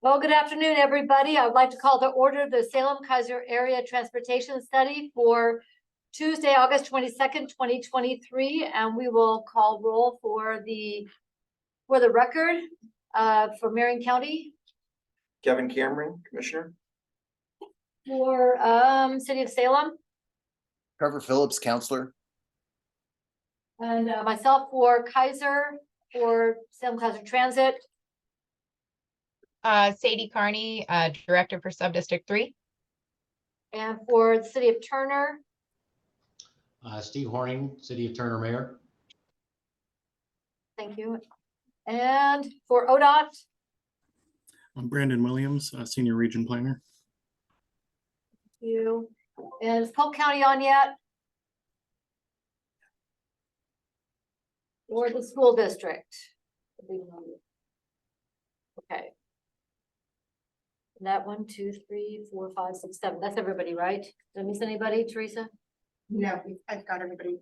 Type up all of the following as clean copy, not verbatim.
Well, good afternoon, everybody. I would like to call to order the Salem-Keizer Area Transportation Study for Tuesday, August 22nd, 2023, and we will call roll for the record for Marion County. Kevin Cameron, Commissioner. For City of Salem. Trevor Phillips, Counselor. And myself for Keizer, for Salem-Keizer Transit. Sadie Carney, Director for Subdistrict 3. And for the City of Turner. Steve Horning, City of Turner Mayor. Thank you. And for ODOT. I'm Brandon Williams, Senior Region Planner. Thank you. And is Polk County on yet? Or the school district? Okay. That 1, 2, 3, 4, 5, 6, 7. That's everybody, right? Did I miss anybody, Teresa? No, I've got everybody.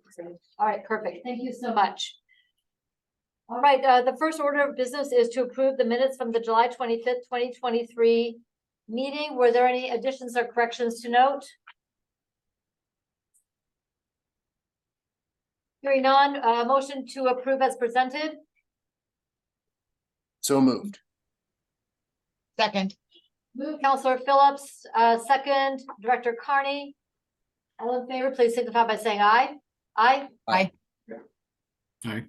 All right, perfect. Thank you so much. All right, the first order of business is to approve the minutes from the July 25th, 2023 meeting. Were there any additions or corrections to note? Hearing none, motion to approve as presented. So moved. Second. Move Counselor Phillips, second Director Carney. All in favor, please signify by saying aye. Aye. Aye. Aye.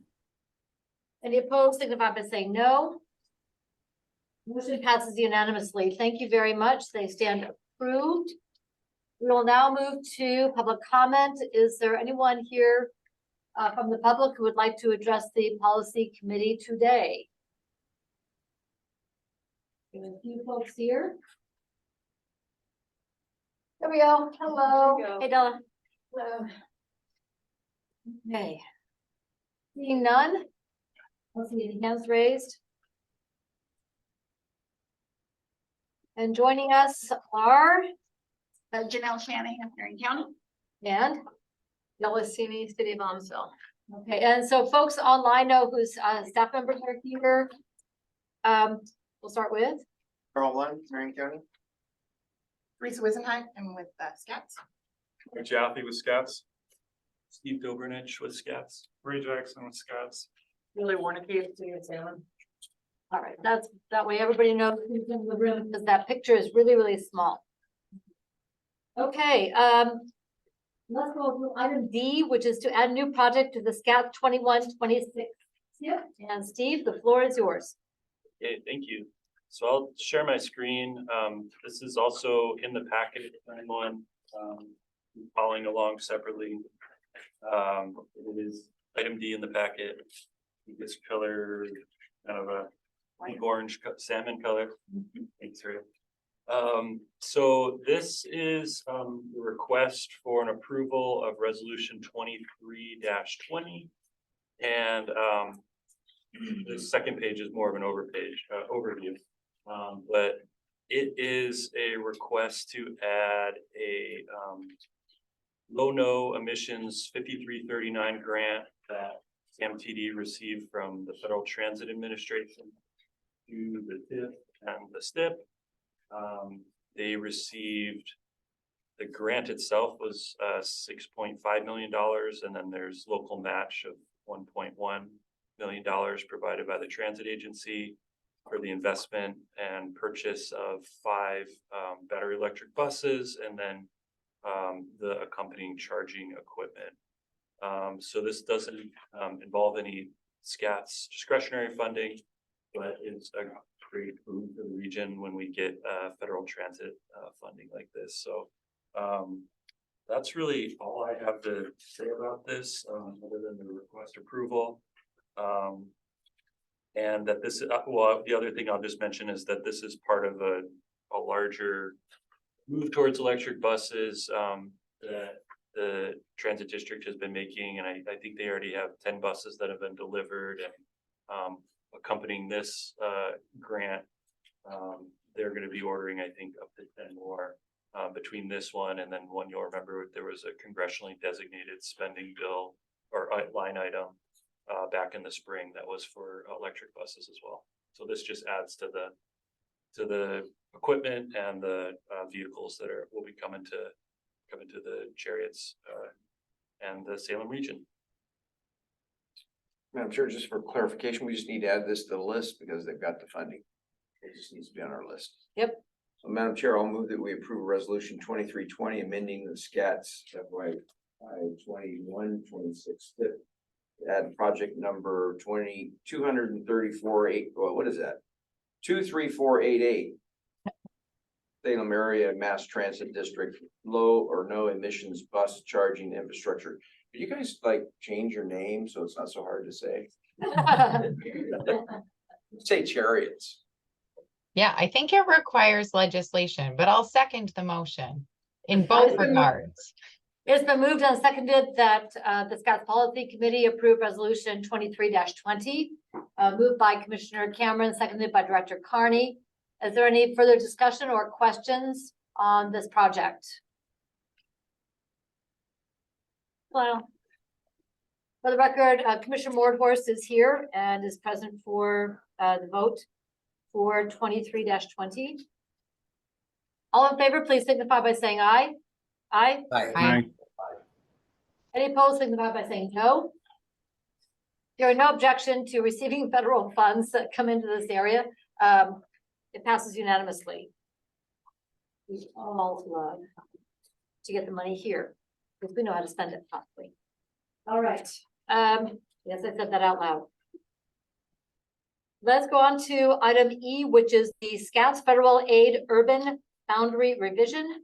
Any opposed, signify by saying no. Motion passes unanimously. Thank you very much. They stand approved. We will now move to public comment. Is there anyone here from the public who would like to address the policy committee today? There are a few folks here. There we go. Hello. There we go. Hey, Della. Hello. Okay. Seeing none. Let's see any hands raised. And joining us are Janelle Shanahan, Marion County. and Delicini, City of Almsville. okay, and so folks online know whose staff members are here. We'll start with Carl Lund, Marion County. Teresa Wisenheit, I'm with Scats. Rick Jaffe with Scats. Steve Dobrinich with Scats. Ray Jackson with Scats. Really Warnicki, City of Salem. all right. That's that way everybody knows who's in the room because that picture is really, really small. Okay, let's go through item D, which is to add a new project to the SCAT 21-26. Yep. And Steve, the floor is yours. Okay, thank you. So I'll share my screen. This is also in the packet for anyone following along separately. It is item D in the packet. This color, kind of a orange salmon color. Thanks, Ray. So this is the request for an approval of resolution 23-20. And the second page is more of an overview. But it is a request to add a low-no emissions 5339 grant that SAMTD received from the Federal Transit Administration to the TIF and the STIP. They received, the grant itself was $6.5 million, and then there's local match of $1.1 million provided by the transit agency for the investment and purchase of 5 battery electric buses, and then the accompanying charging equipment. So this doesn't involve any SCATS discretionary funding, but it's a great boon for the region when we get federal transit funding like this. So that's really all I have to say about this, other than the request approval. And that this, well, the other thing I'll just mention is that this is part of a larger move towards electric buses that the transit district has been making. And I think they already have 10 buses that have been delivered, and accompanying this grant, they're going to be ordering, I think, up to 10 more between this one and then one. You'll remember there was a congressionally designated spending bill or line item back in the spring that was for electric buses as well. So this just adds to the to the equipment and the vehicles that will be coming to the chariots and the Salem region. Madam Chair, just for clarification, we just need to add this to the list because they've got the funding. It just needs to be on our list. Yep. So Madam Chair, I'll move that we approve resolution 2320, amending the SCATS FY 21-26. Add project number 234.8, well, what is that? 23488. Salem area mass transit district, low or no emissions bus charging infrastructure. Could you guys like change your name so it's not so hard to say? Say chariots. Yeah, I think it requires legislation, but I'll second the motion in both regards. It's been moved and seconded that the Scotts Policy Committee approve resolution 23-20, moved by Commissioner Cameron, seconded by Director Carney. Is there any further discussion or questions on this project? Well, for the record, Commissioner Mordhorst is here and is present for the vote for 23-20. All in favor, please signify by saying aye. Aye. Aye. Any opposed, signify by saying no. There are no objection to receiving federal funds that come into this area. It passes unanimously. We all love to get the money here because we know how to spend it properly. All right. Yes, I said that out loud. Let's go on to item E, which is the Scouts Federal Aid Urban Boundary Revision.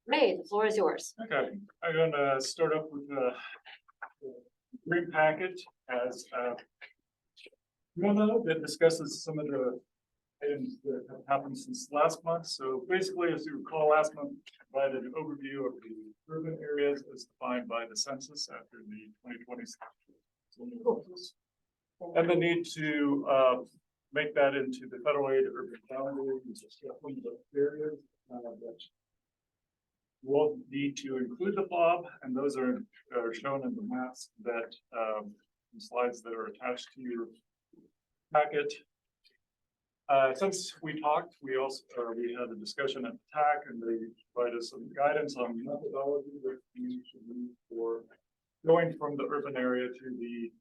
Ray, the floor is yours. Okay, I'm gonna start off with the green packet as a memo that discusses some of the items that have happened since last month. So basically, as you recall, last month provided an overview of the urban areas as defined by the census after the 2020 census. And the need to make that into the federal aid urban boundary areas that we'll need to include the FAUB, and those are shown in the maps that the slides that are attached to your packet. Since we talked, we had a discussion at TAC, and they provided some guidance on methodology that we should use for going from the urban area to the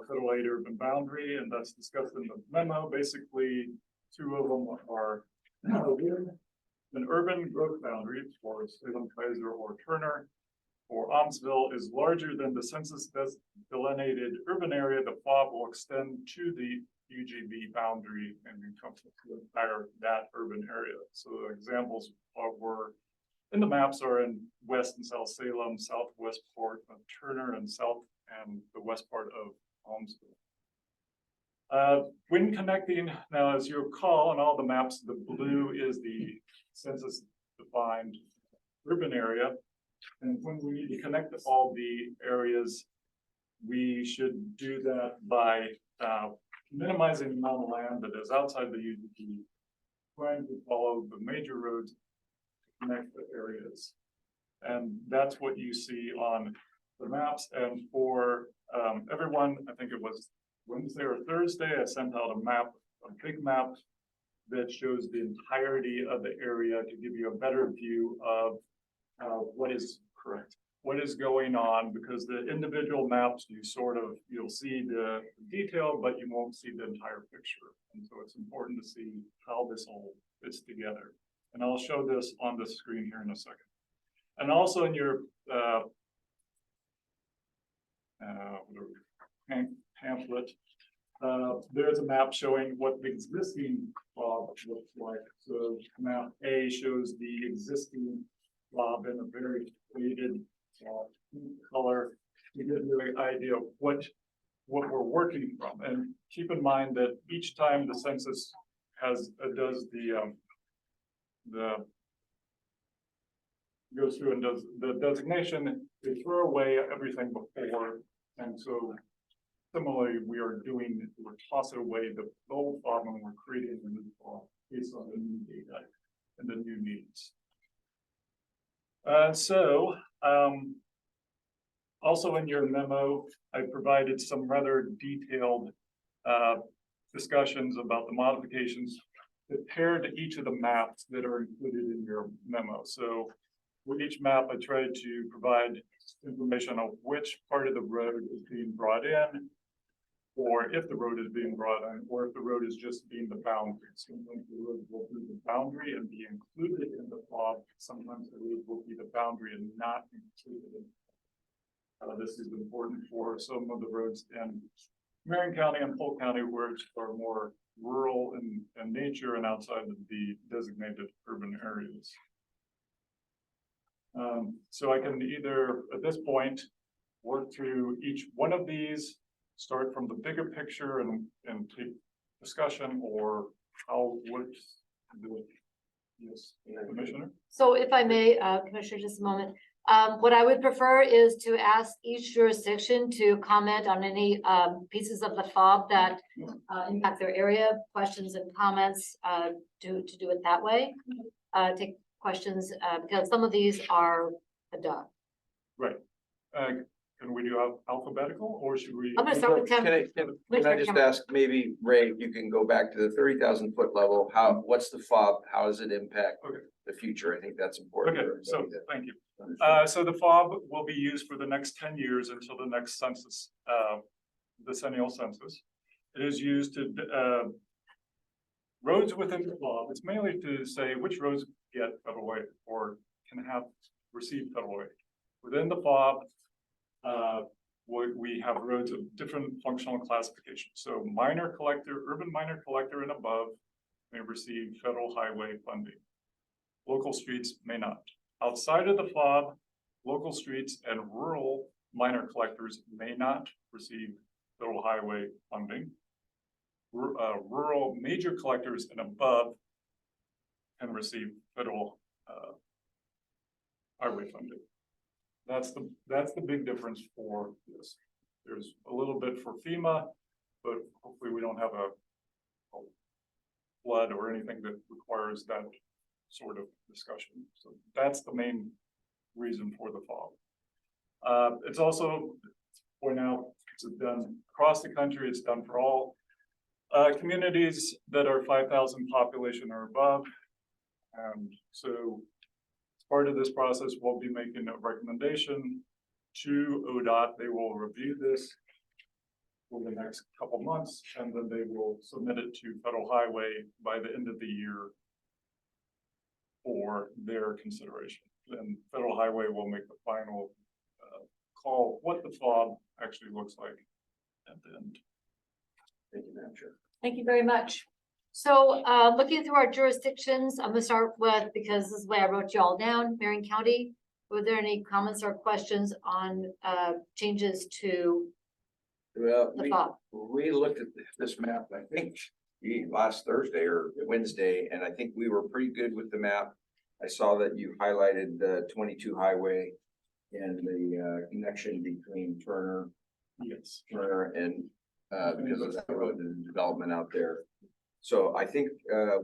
federal aid urban boundary, and that's discussed in the memo. Basically, two of them are an urban growth boundary for Salem, Kaiser, or Turner, or Amsville is larger than the census delineated urban area. The FAUB will extend to the UGB boundary and encompass the entire that urban area. So the examples were in the maps are in West and South Salem, southwest part of Turner, and south and the west part of Amsville. When connecting, now as you recall on all the maps, the blue is the census defined urban area. And when we need to connect all the areas, we should do that by minimizing the amount of land that is outside the UGB, trying to follow the major roads to connect the areas. And that's what you see on the maps. And for everyone, I think it was Wednesday or Thursday, I sent out a map, a big map that shows the entirety of the area to give you a better view of what is correct, what is going on, because the individual maps you'll see the detail, but you won't see the entire picture. And so it's important to see how this all fits together. And I'll show this on the screen here in a second. And also in your pamphlet, there's a map showing what the existing FAUB looks like. So map A shows the existing FAUB in a very faded color to give you an idea of what we're working from. And keep in mind that each time the census does goes through and does the designation, they throw away everything before. And so similarly, we're tossing away the old FAUB and we're creating a new FAUB based on the new data and the new needs. Also in your memo, I provided some rather detailed discussions about the modifications compared to each of the maps that are included in your memo. So with each map, I tried to provide information on which part of the road is being brought in, or if the road is being brought in, or if the road is just being the boundary. Sometimes the road will be the boundary and be included in the FAUB. Sometimes the road will be the boundary and not included in. This is important for some of the roads in Marion County and Polk County, which are more rural in nature and outside of the designated urban areas. So I can either, at this point, work through each one of these, start from the bigger picture and take discussion, or how would the, yes, Commissioner? So if I may, Commissioner, just a moment. What I would prefer is to ask each jurisdiction to comment on any pieces of the FAUB that impact their area, questions and comments, to do it that way. Take questions, because some of these are a duh. Right. Can we do alphabetical, or should we? I'm gonna start with Can Tim. I just ask, maybe Ray, you can go back to the 30,000 foot level, what's the FAUB, how does it impact Okay. the future? I think that's important. Okay, for so everybody to thank you. understand. So the FAUB will be used for the next 10 years until the next census, decennial census. It is used to, roads within the FAUB, it's mainly to say which roads get federal aid or can have received federal aid. Within the FAUB, we have roads of different functional classifications. So minor collector, urban minor collector and above may receive federal highway funding. Local streets may not. Outside of the FAUB, local streets and rural minor collectors may not receive federal highway funding. Rural major collectors and above can receive federal highway funding. That's the big difference for this. There's a little bit for FEMA, but hopefully we don't have a flood or anything that requires that sort of discussion. So that's the main reason for the FAUB. It's also, for now, it's done across the country. It's done for all communities that are 5,000 population or above. And so as part of this process, we'll be making a recommendation to ODOT. They will review this for the next couple months, and then they will submit it to Federal Highway by the end of the year for their consideration. Then Federal Highway will make the final call what the FAUB actually looks like at the end. Thank you, Madam Chair. Thank you very much. So looking through our jurisdictions, I'm gonna start with, because this is the way I wrote you all down, Marion County. Were there any comments or questions on changes to Well, the FAUB? we looked at this map, I think, last Thursday or Wednesday, and I think we were pretty good with the map. I saw that you highlighted the 22 highway and the connection between Turner and because of that road and development out there. So I think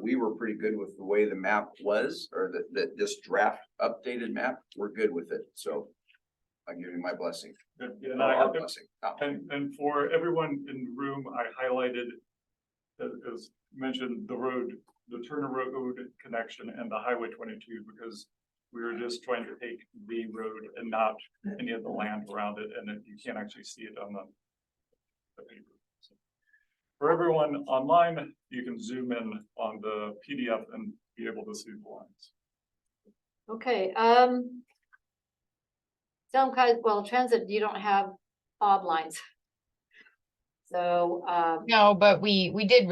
we were pretty good with the way the map was, or that this draft updated map, we're good with it. So I give you my blessing. And Our blessing. And for everyone in the room, I highlighted, as mentioned, the road, the Turner Road connection and the Highway 22, because we were just trying to take the road and not any of the land around it, and you can't actually see it on the paper. So for everyone online, you can zoom in on the PDF and be able to see the lines. Okay, some kind, well, transit, you don't have FAUB lines. So, No, but we did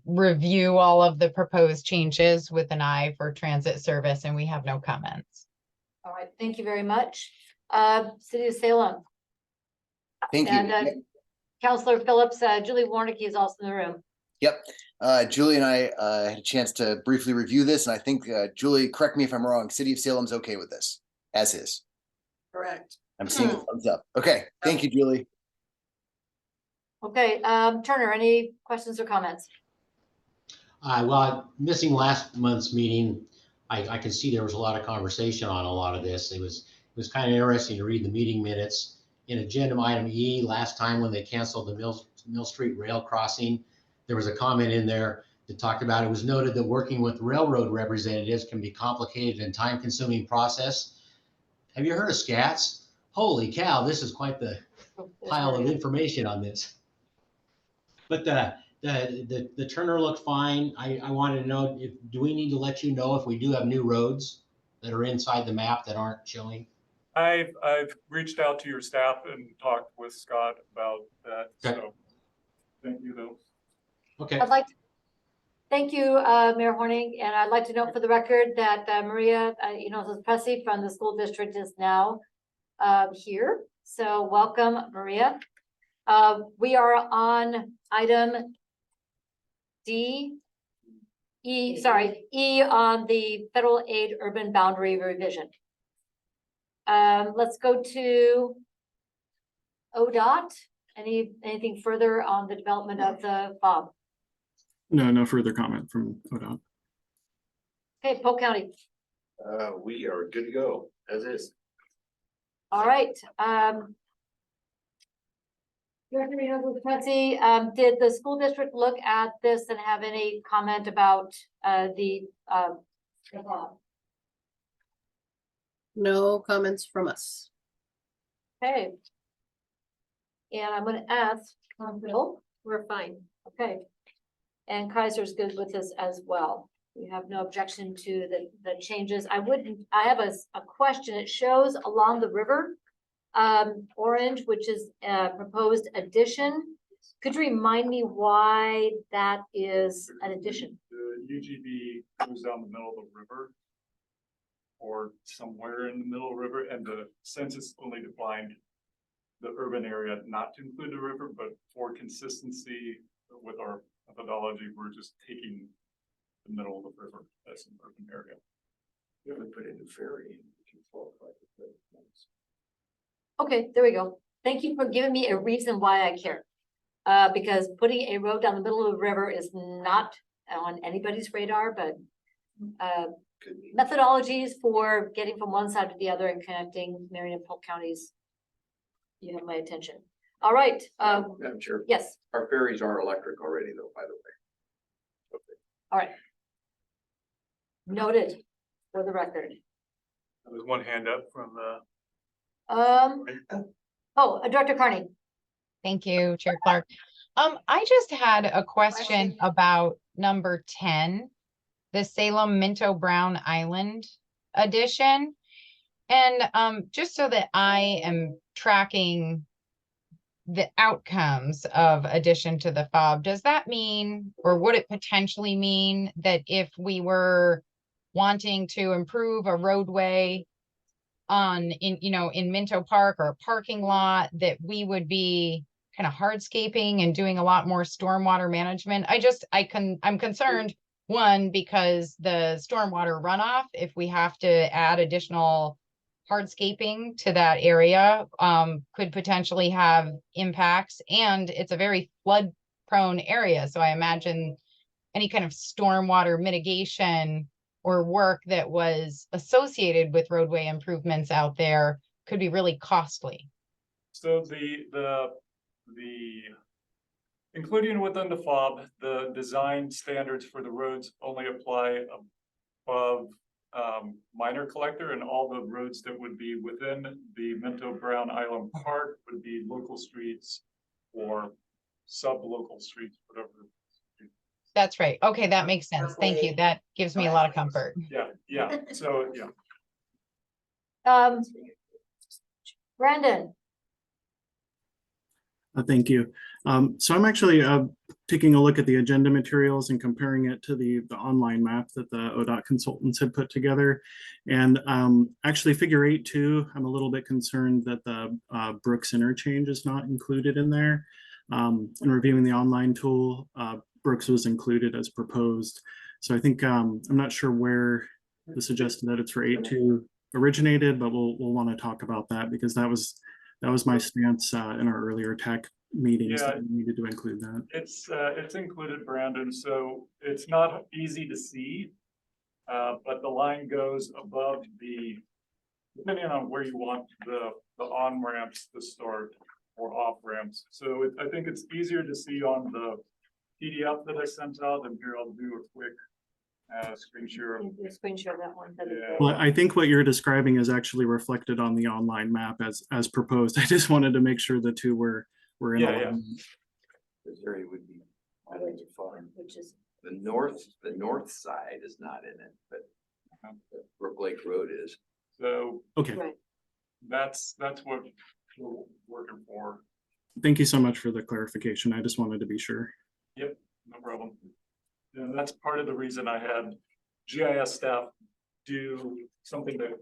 review all of the proposed changes with an eye for transit service, and we have no comments. all right, thank you very much. City of Salem. Thank you. And Councilor Phillips, Julie Warnicki is also in the room. Yep. Julie and I had a chance to briefly review this, and I think, Julie, correct me if I'm wrong, City of Salem's okay with this, as is. Correct. I'm seeing a thumbs up. Okay, thank you, Julie. Okay, Turner, any questions or comments? Well, missing last month's meeting, I can see there was a lot of conversation on a lot of this. It was kind of interesting to read the meeting minutes. In agenda item E, last time when they canceled the Mill Street rail crossing, there was a comment in there. that talked about, it was noted that working with railroad representatives can be complicated and time-consuming process. Have you heard of SCATs? Holy cow, this is quite the pile of information on this. But the Turner looked fine. I wanted to know, do we need to let you know if we do have new roads that are inside the map that aren't showing? I've reached out to your staff and talked with Scott about that, Okay. so thank you though. Okay. I'd like to thank you, Mayor Horning, and I'd like to note for the record that Maria, Pressy from the school district is now here. So welcome, Maria. We are on item E on the federal aid urban boundary revision. Let's go to ODOT. Anything further on the development of the FAUB? No further comment from ODOT. Okay, Polk County. We are good to go, as is. All right. Director Pressy, did the school district look at this and have any comment about the FAUB? No comments from us. Okay. And I'm gonna ask, Bill, we're fine, okay. And Kaiser's good with this as well. We have no objection to the changes. I have a question. It shows along the river, orange, which is a proposed addition. Could you remind me why that is an addition? The UGB goes down the middle of the river or somewhere in the middle of the river, and the census only defined the urban area not to include the river, but for consistency with our methodology, we're just taking the middle of the river as an urban area. We haven't put in a ferry in. Okay, there we go. Thank you for giving me a reason why I care. Because putting a road down the middle of the river is not on anybody's radar, but methodologies for getting from one side to the other and connecting Marion and Polk counties. You have my attention. All right. I'm sure. Yes. Our ferries are electric already though, by the way. Okay. All right. Noted for the record. There's one hand up from Director Carney. Thank you, Chair Clark. I just had a question about number 10, the Salem Minto Brown Island addition. And just so that I am tracking the outcomes of addition to the FAUB, does that mean, or would it potentially mean that if we were wanting to improve a roadway in Minto Park or a parking lot, that we would be kind of hardscaping and doing a lot more stormwater management? I'm concerned, one, because the stormwater runoff, if we have to add additional hardscaping to that area, could potentially have impacts, and it's a very flood prone area. So I imagine any kind of stormwater mitigation or work that was associated with roadway improvements out there could be really costly. So the including within the FAUB, the design standards for the roads only apply above minor collector, and all the roads that would be within the Minto Brown Island Park would be local streets or sub-local streets, whatever. That's right. Okay, that makes sense. Thank you. That gives me a lot of comfort. Yeah, so, yeah. Brandon. Thank you. So I'm actually taking a look at the agenda materials and comparing it to the online map that the ODOT consultants had put together. And actually figure 8.2, I'm a little bit concerned that the Brooks interchange is not included in there. In reviewing the online tool, Brooks was included as proposed. So I think I'm not sure where the suggested edits for 8.2 originated, but we'll want to talk about that, because that was my stance in our earlier tech meetings, that we needed to include that. It's included, Brandon, so it's not easy to see, but the line goes above depending on where you want the on ramps to start or off ramps. So I think it's easier to see on the PDF that I sent out, and here I'll do a quick screen share. Screen share that one. that'd be Yeah. great. Well, I think what you're describing is actually reflected on the online map as proposed. I just wanted to make sure the two were in Yeah, alignment. This area would be, I think it's fine. Which is, The north side is not in it, but Brook Lake Road is. So Okay, right. that's what we're working for. thank you so much for the clarification. I just wanted to be sure. Yep, no problem. And that's part of the reason I had GIS staff do something that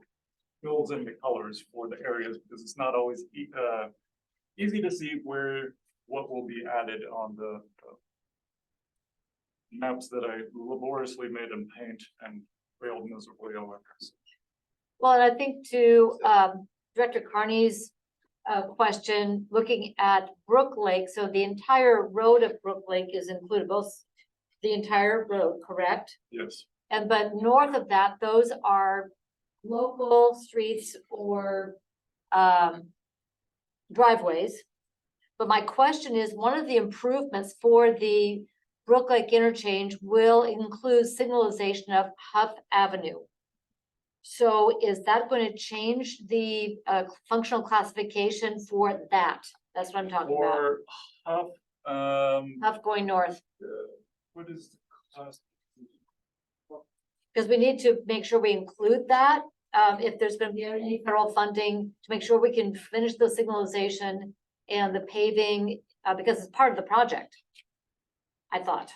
fills in the colors for the areas, because it's not always easy to see what will be added on the maps that I laboriously made them paint and failed miserably over. Well, and I think to Director Carney's question, looking at Brook Lake, so the entire road of Brook Lake is included, both the entire road, correct? Yes, And but north of that, those are local streets or driveways. But my question is, one of the improvements for the Brook Lake interchange will include signalization of Huff Avenue. So is that going to change the functional classification for that? That's what I'm talking about. or Huff, Huff going north, what is the class? because we need to make sure we include that. If there's going to be any federal funding to make sure we can finish the signalization and the paving, because it's part of the project. I thought.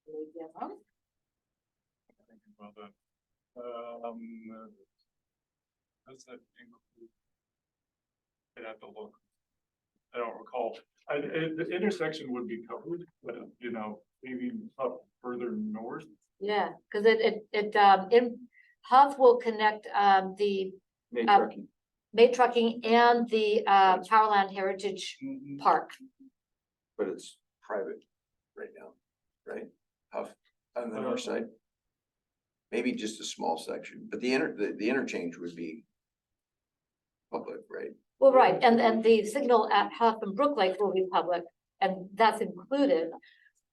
Thinking about that. Does that include? I'd have to look. I don't recall. The intersection would be covered, but you know, maybe up further north. Yeah, because in Huff will connect the May Uh, trucking. May Trucking and the Powerland Heritage Park. But it's private right now, right? Huff on the north side. Maybe just a small section, but the interchange would be public, right? Well, right, and the signal at Huff and Brook Lake will be public, and that's included.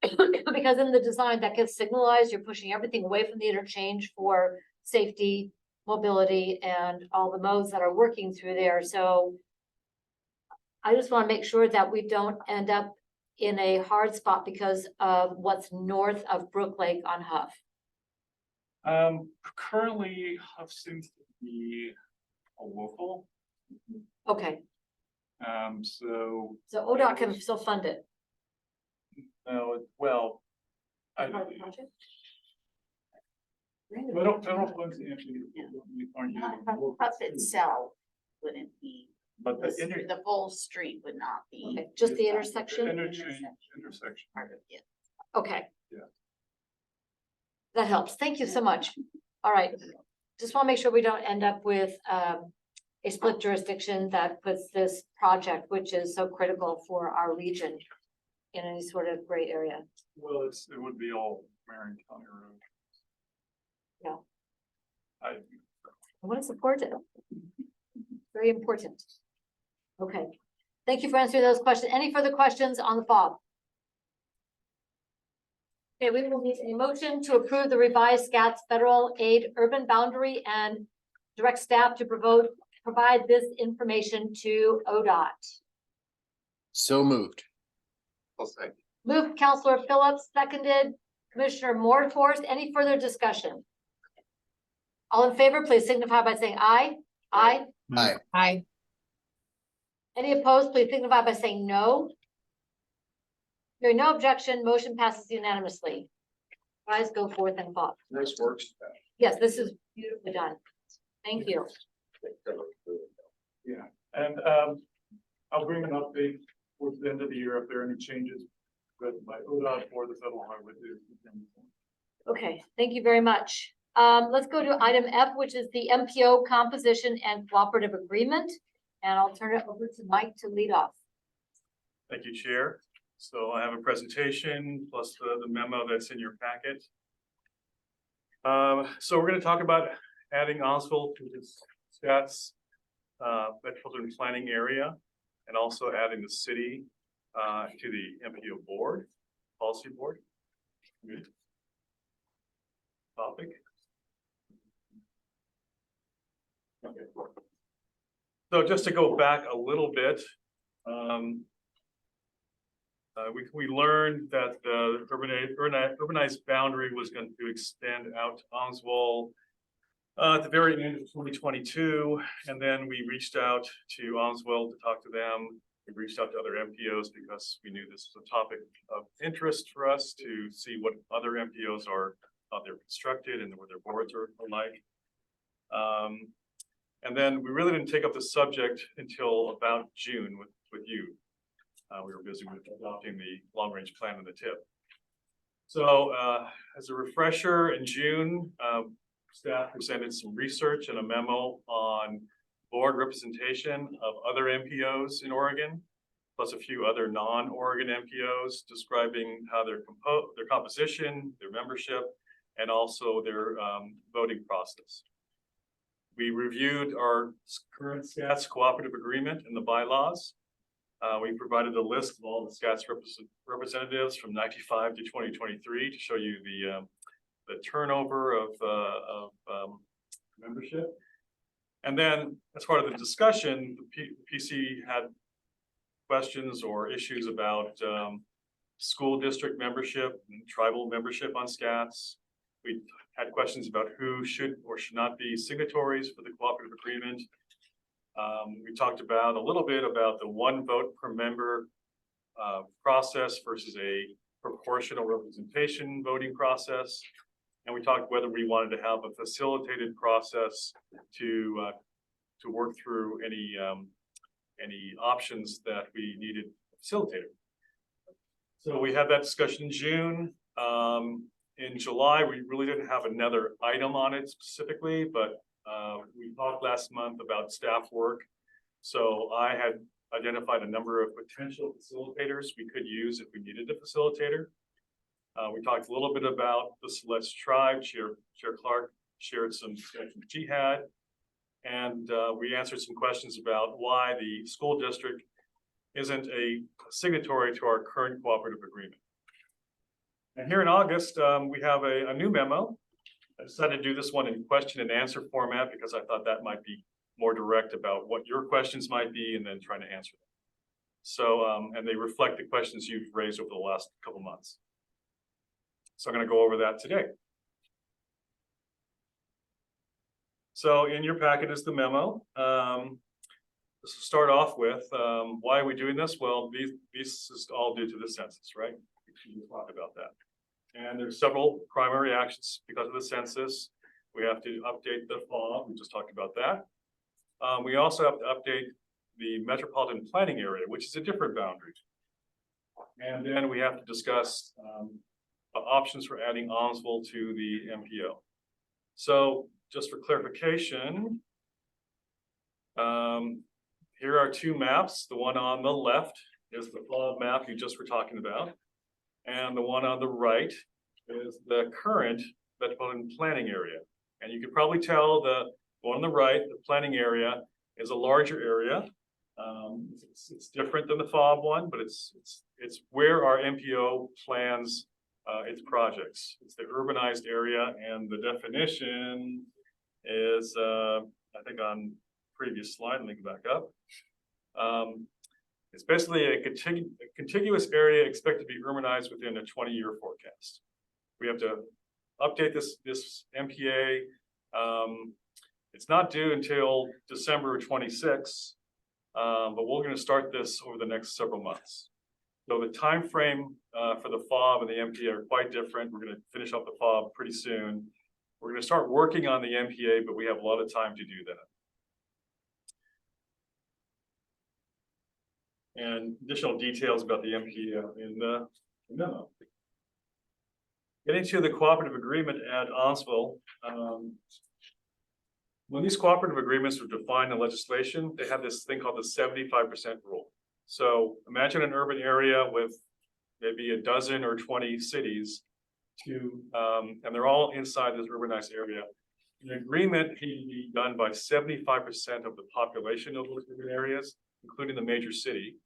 Because in the design that gets signalized, you're pushing everything away from the interchange for safety, mobility, and all the modes that are working through there, so. I just want to make sure that we don't end up in a hard spot because of what's north of Brook Lake on Huff. Currently Huff seems to be a local, Okay, so. so ODOT can still fund it. Well. I Part of the project? federal funds actually aren't used, Huff itself wouldn't be, but the the whole street would not be Okay, just the intersection? intersection. part of it. Okay. Yeah. That helps. Thank you so much. All right. Just want to make sure we don't end up with a split jurisdiction that puts this project, which is so critical for our region, in any sort of gray area. Well, it would be all Marion County Road. Yeah. I I want to support it. Very important. Okay. Thank you for answering those questions. Any further questions on the FAUB? Okay, we will need a motion to approve the revised SCATS federal aid urban boundary and direct staff to provide this information to ODOT. So moved. I'll say. Moved Counselor Phillips, seconded Commissioner Morforce. Any further discussion? All in favor, please signify by saying aye. Aye. Aye. Hi, Any opposed, please signify by saying no. Hearing no objection, motion passes unanimously. Guys, go forth and vote. Nice work. Yes, this is beautifully done. Thank you. Yeah, and I'll bring an update towards the end of the year if there are any changes with my ODOT or the federal highway. Okay, thank you very much. Let's go to item F, which is the MPO composition and cooperative agreement. And I'll turn it over to Mike to lead off. Thank you, Chair. So I have a presentation plus the memo that's in your packet. So we're going to talk about adding Oswald to this SCATS metropolitan planning area, and also adding the city to the MPO board, policy board. Good. Topic. Okay. So just to go back a little bit, we learned that the urbanized boundary was going to extend out to Oswald at the very end of 2022, and then we reached out to Oswald to talk to them. We reached out to other MPOs because we knew this was a topic of interest for us to see what other MPOs are, how they're constructed and what their boards are like. And then we really didn't take up the subject until about June with you. We were busy with adopting the long-range plan and the TIP. So as a refresher, in June, staff presented some research and a memo on board representation of other MPOs in Oregon, plus a few other non-Oregon MPOs, describing how their composition, their membership, and also their voting process. We reviewed our current SCATS cooperative agreement and the bylaws. We provided a list of all the SCATS representatives from 95 to 2023 to show you the turnover of membership. And then as part of the discussion, the PC had questions or issues about school district membership and tribal membership on SCATS. We had questions about who should or should not be signatories for the cooperative agreement. We talked about a little bit about the one vote per member process versus a proportional representation voting process. And we talked whether we wanted to have a facilitated process to work through any options that we needed facilitated. So we had that discussion in June. In July, we really didn't have another item on it specifically, but we talked last month about staff work. So I had identified a number of potential facilitators we could use if we needed a facilitator. We talked a little bit about the Celeste tribe. Chair Clark shared some discussions she had. And we answered some questions about why the school district isn't a signatory to our current cooperative agreement. And here in August, we have a new memo. I decided to do this one in question and answer format because I thought that might be more direct about what your questions might be and then trying to answer them. So, and they reflect the questions you've raised over the last couple months. So I'm going to go over that today. So in your packet is the memo. Let's start off with why are we doing this? Well, these is all due to the census, right? We can talk about that. And there's several primary actions because of the census. We have to update the FAUB. We just talked about that. We also have to update the metropolitan planning area, which is a different boundary. And then we have to discuss options for adding Oswald to the MPO. So just for clarification, here are two maps. The one on the left is the FAUB map you just were talking about. And the one on the right is the current metropolitan planning area. And you can probably tell the one on the right, the planning area, is a larger area. It's different than the FAUB one, but it's where our MPO plans its projects. It's the urbanized area, and the definition is, I think on previous slide, let me go back up. It's basically a contiguous area expected to be urbanized within a 20-year forecast. We have to update this MPA. It's not due until December 26, but we're going to start this over the next several months. So the time frame for the FAUB and the MPA are quite different. We're going to finish up the FAUB pretty soon. We're going to start working on the MPA, but we have a lot of time to do that. And additional details about the MPA in the memo. Getting to the cooperative agreement at Oswald. When these cooperative agreements were defined in legislation, they have this thing called the 75% rule. So imagine an urban area with maybe a dozen or 20 cities, and they're all inside this urbanized area. An agreement can be done by 75% of the population of those urban areas, including the major city.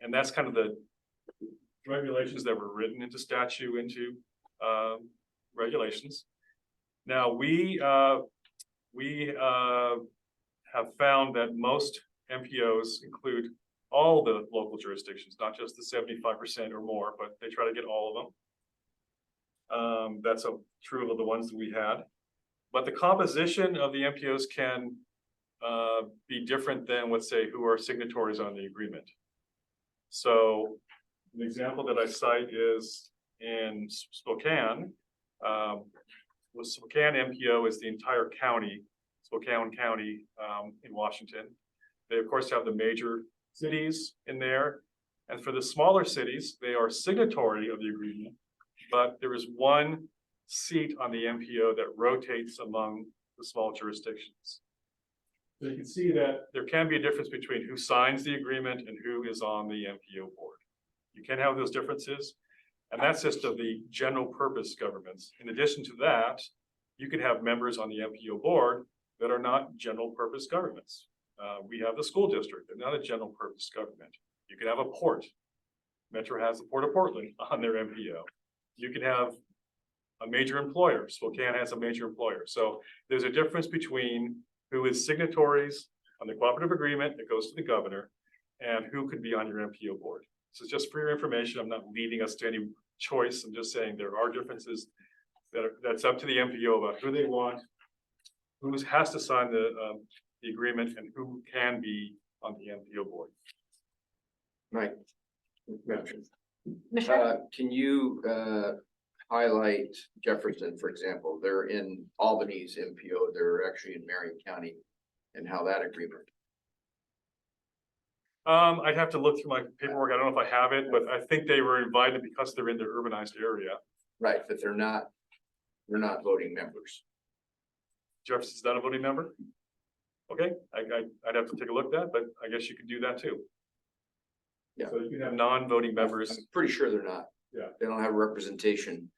And that's kind of the regulations that were written into statute, into regulations. Now, we have found that most MPOs include all the local jurisdictions, not just the 75% or more, but they try to get all of them. That's true of the ones that we had. But the composition of the MPOs can be different than, let's say, who are signatories on the agreement. So an example that I cite is in Spokane. The Spokane MPO is the entire county, Spokane County in Washington. They of course have the major cities in there. And for the smaller cities, they are signatory of the agreement, but there is one seat on the MPO that rotates among the small jurisdictions. So you can see that there can be a difference between who signs the agreement and who is on the MPO board. You can have those differences, and that's just of the general purpose governments. In addition to that, you can have members on the MPO board that are not general purpose governments. We have the school district, they're not a general purpose government. You can have a port. Metro has the Port of Portland on their MPO. You can have a major employer. Spokane has a major employer. So there's a difference between who is signatories on the cooperative agreement that goes to the governor and who could be on your MPO board. So just for your information, I'm not leading us to any choice. I'm just saying there are differences that's up to the MPO about who they want, who has to sign the agreement, and who can be on the MPO board. Right. Commissioner? Can you highlight Jefferson, for example? They're in Albany's MPO, they're actually in Marion County, and how that agreement? I'd have to look through my paperwork. I don't know if I have it, but I think they were invited because they're in the urbanized area. Right, but they're not voting members. Jefferson's not a voting member? Okay, I'd have to take a look at that, but I guess you could do that too. Yeah. So you can have non-voting members. I'm pretty sure they're not. Yeah. They don't have representation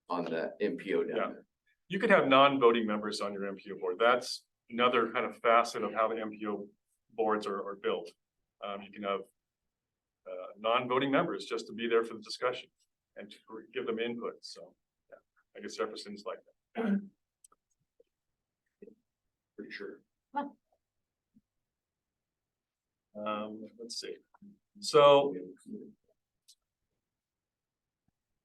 on the MPO down Yeah. there. You could have non-voting members on your MPO board. That's another kind of facet of how the MPO boards are built. You can have non-voting members just to be there for the discussion and to give them input. So yeah, I guess Jefferson's like that. Pretty sure. Let's see. So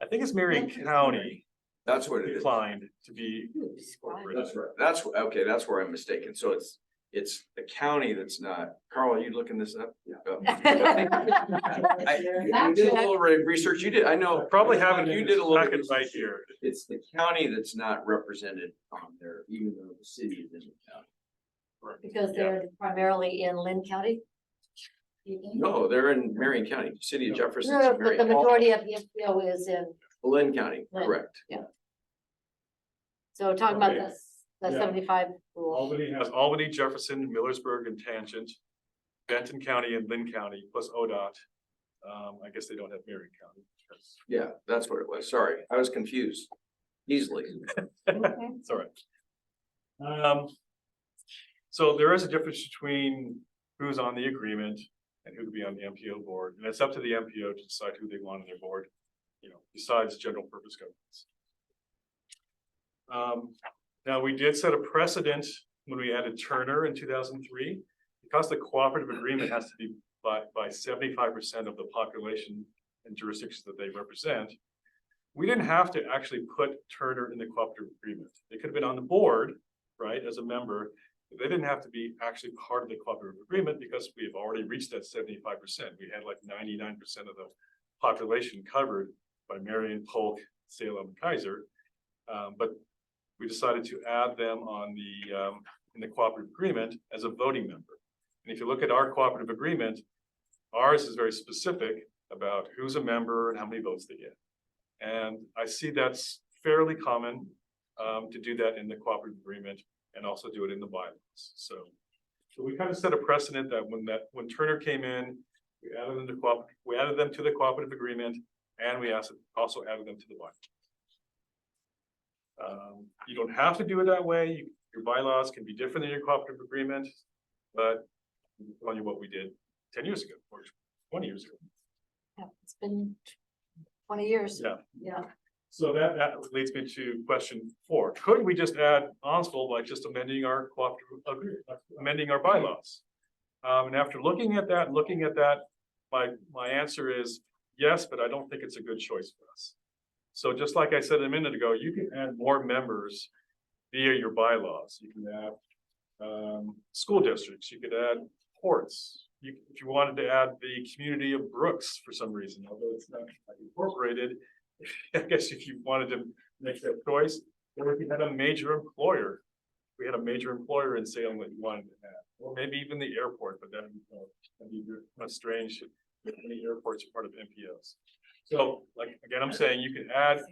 I think it's Marion County That's what it is. declined to be incorporated. That's right. Okay, that's where I'm mistaken. So it's the county that's not. Carl, are you looking this up? Yeah. You did a little research. You did. I know. Probably haven't. You did a little packet right here. It's the county that's not represented on there, even though the city is in the county. Because they're primarily in Lynn County? No, they're in Marion County, city of Jefferson. No, but the majority of the MPO is in, Lynn County, Lynn. correct. so talking about Okay. the Yeah. 75 rule. Albany has Albany, Jefferson, Millersburg, and Tangent, Benton County and Lynn County, plus ODOT. I guess they don't have Marion County. Yeah, that's what it was. Sorry, I was confused easily. It's all right. So there is a difference between who's on the agreement and who could be on the MPO board, and it's up to the MPO to decide who they want on their board, besides general purpose governments. Now, we did set a precedent when we added Turner in 2003, because the cooperative agreement has to be by 75% of the population and jurisdictions that they represent. We didn't have to actually put Turner in the cooperative agreement. They could have been on the board, right, as a member. But they didn't have to be actually part of the cooperative agreement because we have already reached that 75%. We had like 99% of the population covered by Marion, Polk, Salem, and Kaiser. But we decided to add them on in the cooperative agreement as a voting member. And if you look at our cooperative agreement, ours is very specific about who's a member and how many votes they get. And I see that's fairly common to do that in the cooperative agreement and also do it in the bylaws. So we kind of set a precedent that when Turner came in, we added them to the cooperative agreement, and we also added them to the bylaws. You don't have to do it that way. Your bylaws can be different than your cooperative agreement, but I'll tell you what we did 10 years ago or 20 years ago. Yeah, it's been 20 years. Yeah. Yeah. So that leads me to question 4. Could we just add Onslow by just amending our cooperative agreement, amending our bylaws? And after looking at that, my answer is yes, but I don't think it's a good choice for us. So just like I said a minute ago, you can add more members via your bylaws. You can add school districts, you could add ports. If you wanted to add the community of Brooks for some reason, although it's not incorporated, I guess if you wanted to make that choice, or if you had a major employer, we had a major employer in Salem that you wanted to have, or maybe even the airport, but that'd be kind of strange if any airports are part of MPOs. So, like, again, I'm saying you can add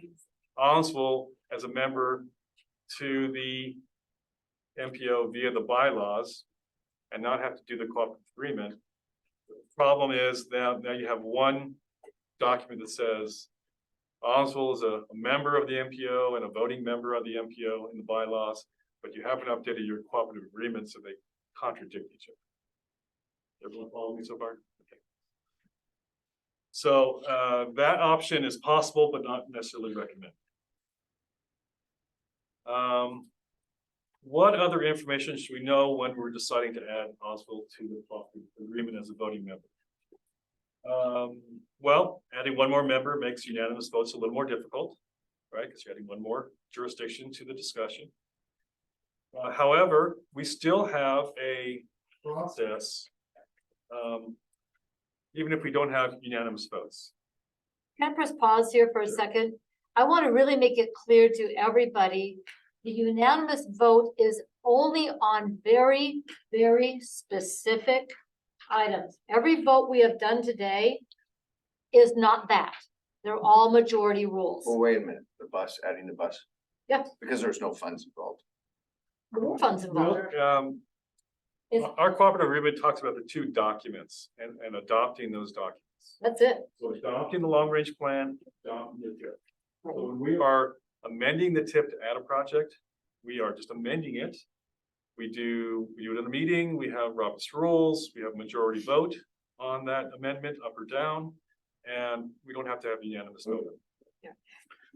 Allensville as a member to the MPO via the bylaws and not have to do the cooperative agreement. The problem is now you have one document that says Allensville is a member of the MPO and a voting member of the MPO in the bylaws, but you haven't updated your cooperative agreement, so they contradict each other. Everyone follow me so far? Okay. So that option is possible, but not necessarily recommended. What other information should we know when we're deciding to add Allensville to the cooperative agreement as a voting member? Well, adding one more member makes unanimous votes a little more difficult, right? Because you're adding one more jurisdiction to the discussion. However, we still have a process, even if we don't have unanimous votes. Can I press pause here for a second? I want to really make it clear to everybody, the unanimous vote is only on very, very specific items. Every vote we have done today is not that. They're all majority rules. Well, wait a minute, adding the bus. Yeah. Because there's no funds involved. There were funds involved. Our cooperative agreement talks about the 2 documents and adopting those documents. That's it. So adopting the long range plan, adopting the TIP. So when we are amending the TIP to add a project, we are just amending it. We do it in a meeting, we have Robert's rules, we have majority vote on that amendment, up or down, and we don't have to have unanimous vote. Yeah.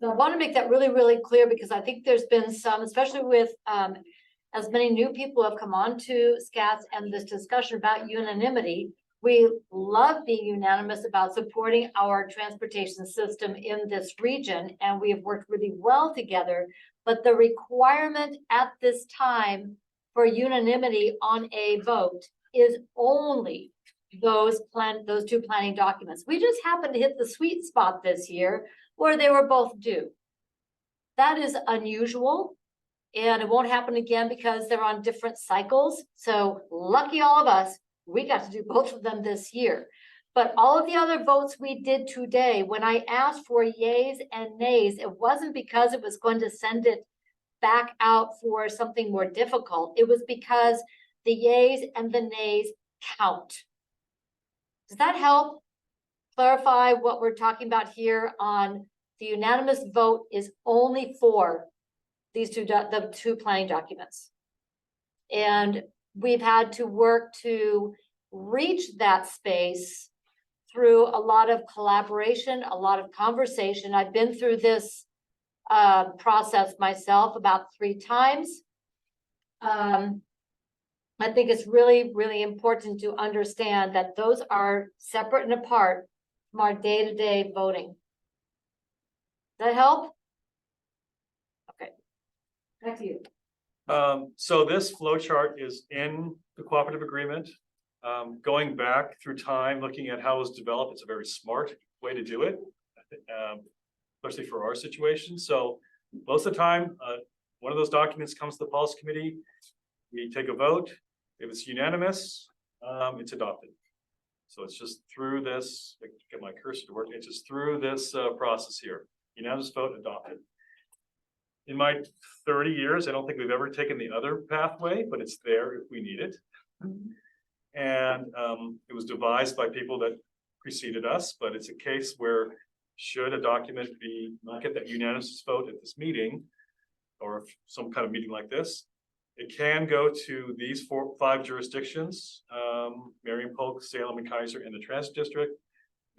So I want to make that really, really clear because I think there's been some, especially with as many new people have come on to SCATS and this discussion about unanimity. We love being unanimous about supporting our transportation system in this region, and we have worked really well together. But the requirement at this time for unanimity on a vote is only those 2 planning documents. We just happened to hit the sweet spot this year where they were both due. That is unusual, and it won't happen again because they're on different cycles. So lucky all of us, we got to do both of them this year. But all of the other votes we did today, when I asked for yays and nays, it wasn't because it was going to send it back out for something more difficult. It was because the yays and the nays count. Does that help clarify what we're talking about here on the unanimous vote is only for these the 2 planning documents? And we've had to work to reach that space through a lot of collaboration, a lot of conversation. I've been through this process myself about 3 times. I think it's really, really important to understand that those are separate and apart from our day-to-day voting. Does that help? Okay, back to you. So this flow chart is in the cooperative agreement. Going back through time, looking at how it was developed, it's a very smart way to do it, especially for our situation. So most of the time, one of those documents comes to the policy committee. We take a vote. If it's unanimous, it's adopted. So it's just through this, get my cursor to work. It's just through this process here. Unanimous vote, adopted. In my 30 years, I don't think we've ever taken the other pathway, but it's there if we need it. And it was devised by people that preceded us, but it's a case where should a document not get that unanimous vote at this meeting, or some kind of meeting like this, it can go to these 4 or 5 jurisdictions, Marion, Polk, Salem, and Kaiser, and the Transit District.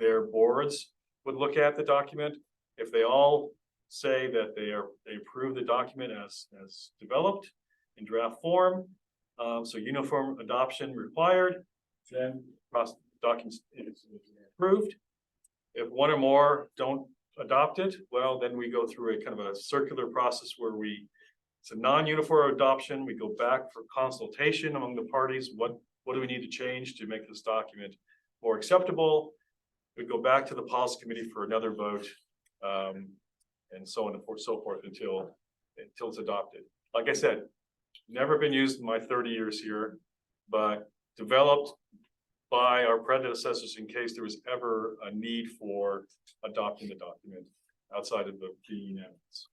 their boards would look at the document. If they all say that they approve the document as developed in draft form, so uniform adoption required, then documents is approved. If one or more don't adopt it, well, then we go through a kind of a circular process where it's a non-uniform adoption. We go back for consultation among the parties. What do we need to change to make this document more acceptable? We go back to the policy committee for another vote, and so on and so forth until it's adopted. Like I said, never been used in my 30 years here, but developed by our predecessors in case there was ever a need for adopting the document outside of the unanimous.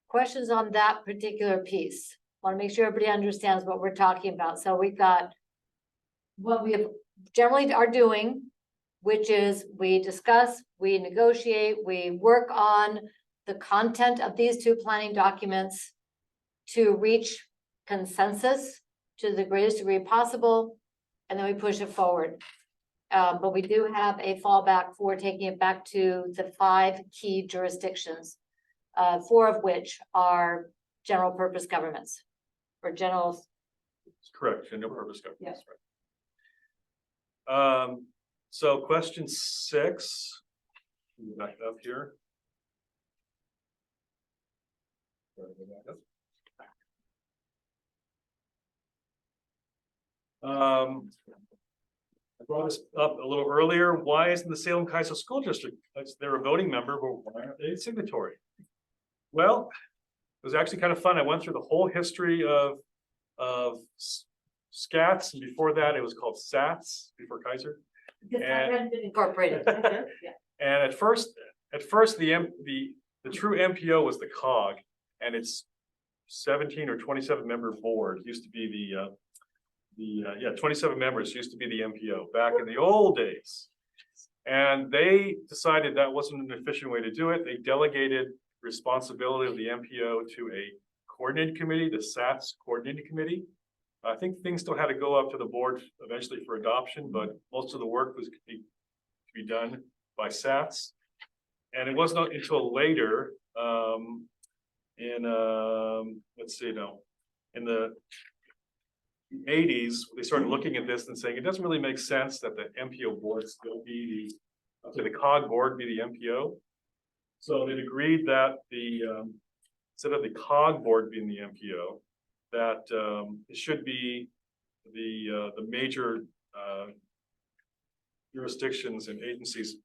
Questions on that particular piece? Want to make sure everybody understands what we're talking about. So we've got what we generally are doing, which is we discuss, we negotiate, we work on the content of these two planning documents to reach consensus to the greatest degree possible, and then we push it forward. But we do have a fallback for taking it back to the 5 key jurisdictions, 4 of which are general purpose governments or general. Correct, general purpose government. Yes. Right. So question 6, back up here. I brought this up a little earlier. Why isn't the Salem Kaiser School District? They're a voting member, but why aren't they a signatory? Well, it was actually kind of fun. I went through the whole history of SCATs, and before that it was called SATs before Kaiser. Incorporated. And at first the true MPO was the COG, and its 17 or 27 member board used to be 27 members used to be the MPO back in the old days. And they decided that wasn't an efficient way to do it. They delegated responsibility of the MPO to a coordinating committee, the SATs coordinating committee. I think things still had to go up to the board eventually for adoption, but most of the work was to be done by SATs. And it wasn't until later, in the 80s, they started looking at this and saying it doesn't really make sense that the MPO board still be the COG board be the MPO. So they agreed that instead of the COG board being the MPO, that it should be the major jurisdictions and agencies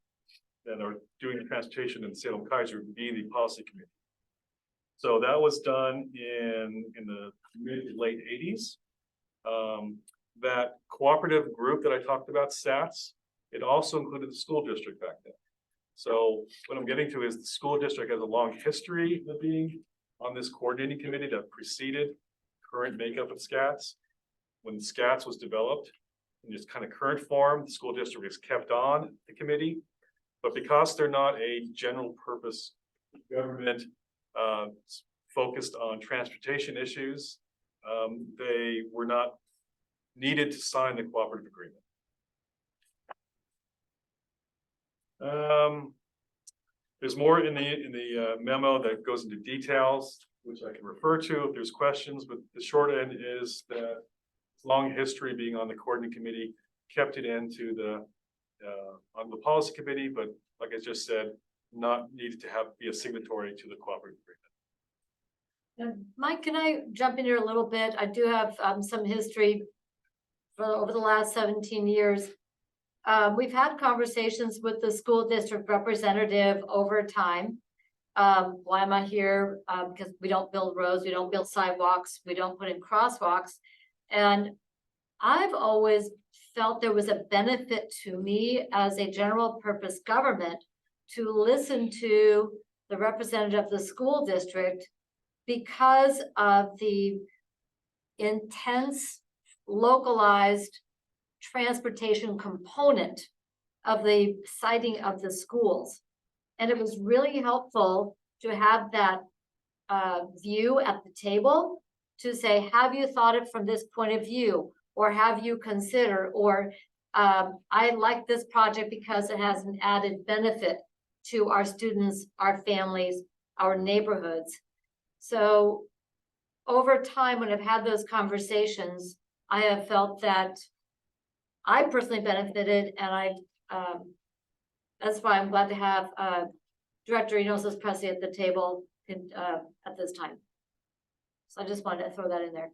that are doing the transportation in Salem Kaiser be the policy committee. So that was done in the mid to late 80s. That cooperative group that I talked about, SATs, it also included the school district back then. So what I'm getting to is the school district has a long history of being on this coordinating committee that preceded current makeup of SCATs. When SCATs was developed in this kind of current form, the school district is kept on the committee, but because they're not a general purpose government focused on transportation issues, they were not needed to sign the cooperative agreement. There's more in the memo that goes into details, which I can refer to if there's questions, but the short end is that long history being on the coordinating committee kept it into on the policy committee, but like I just said, not needed to be a signatory to the cooperative agreement. And Mike, can I jump in here a little bit? I do have some history over the last 17 years. We've had conversations with the school district representative over time. Why am I here? Because we don't build roads, we don't build sidewalks, we don't put in crosswalks. And I've always felt there was a benefit to me as a general purpose government to listen to the representative of the school district because of the intense localized transportation component of the siting of the schools. And it was really helpful to have that view at the table to say, have you thought it from this point of view? Or have you considered, or I like this project because it has an added benefit to our students, our families, our neighborhoods. So over time, when I've had those conversations, I have felt that I personally benefited, and that's why I'm glad to have Director Enos Presley at the table at this time. So I just wanted to throw that in there.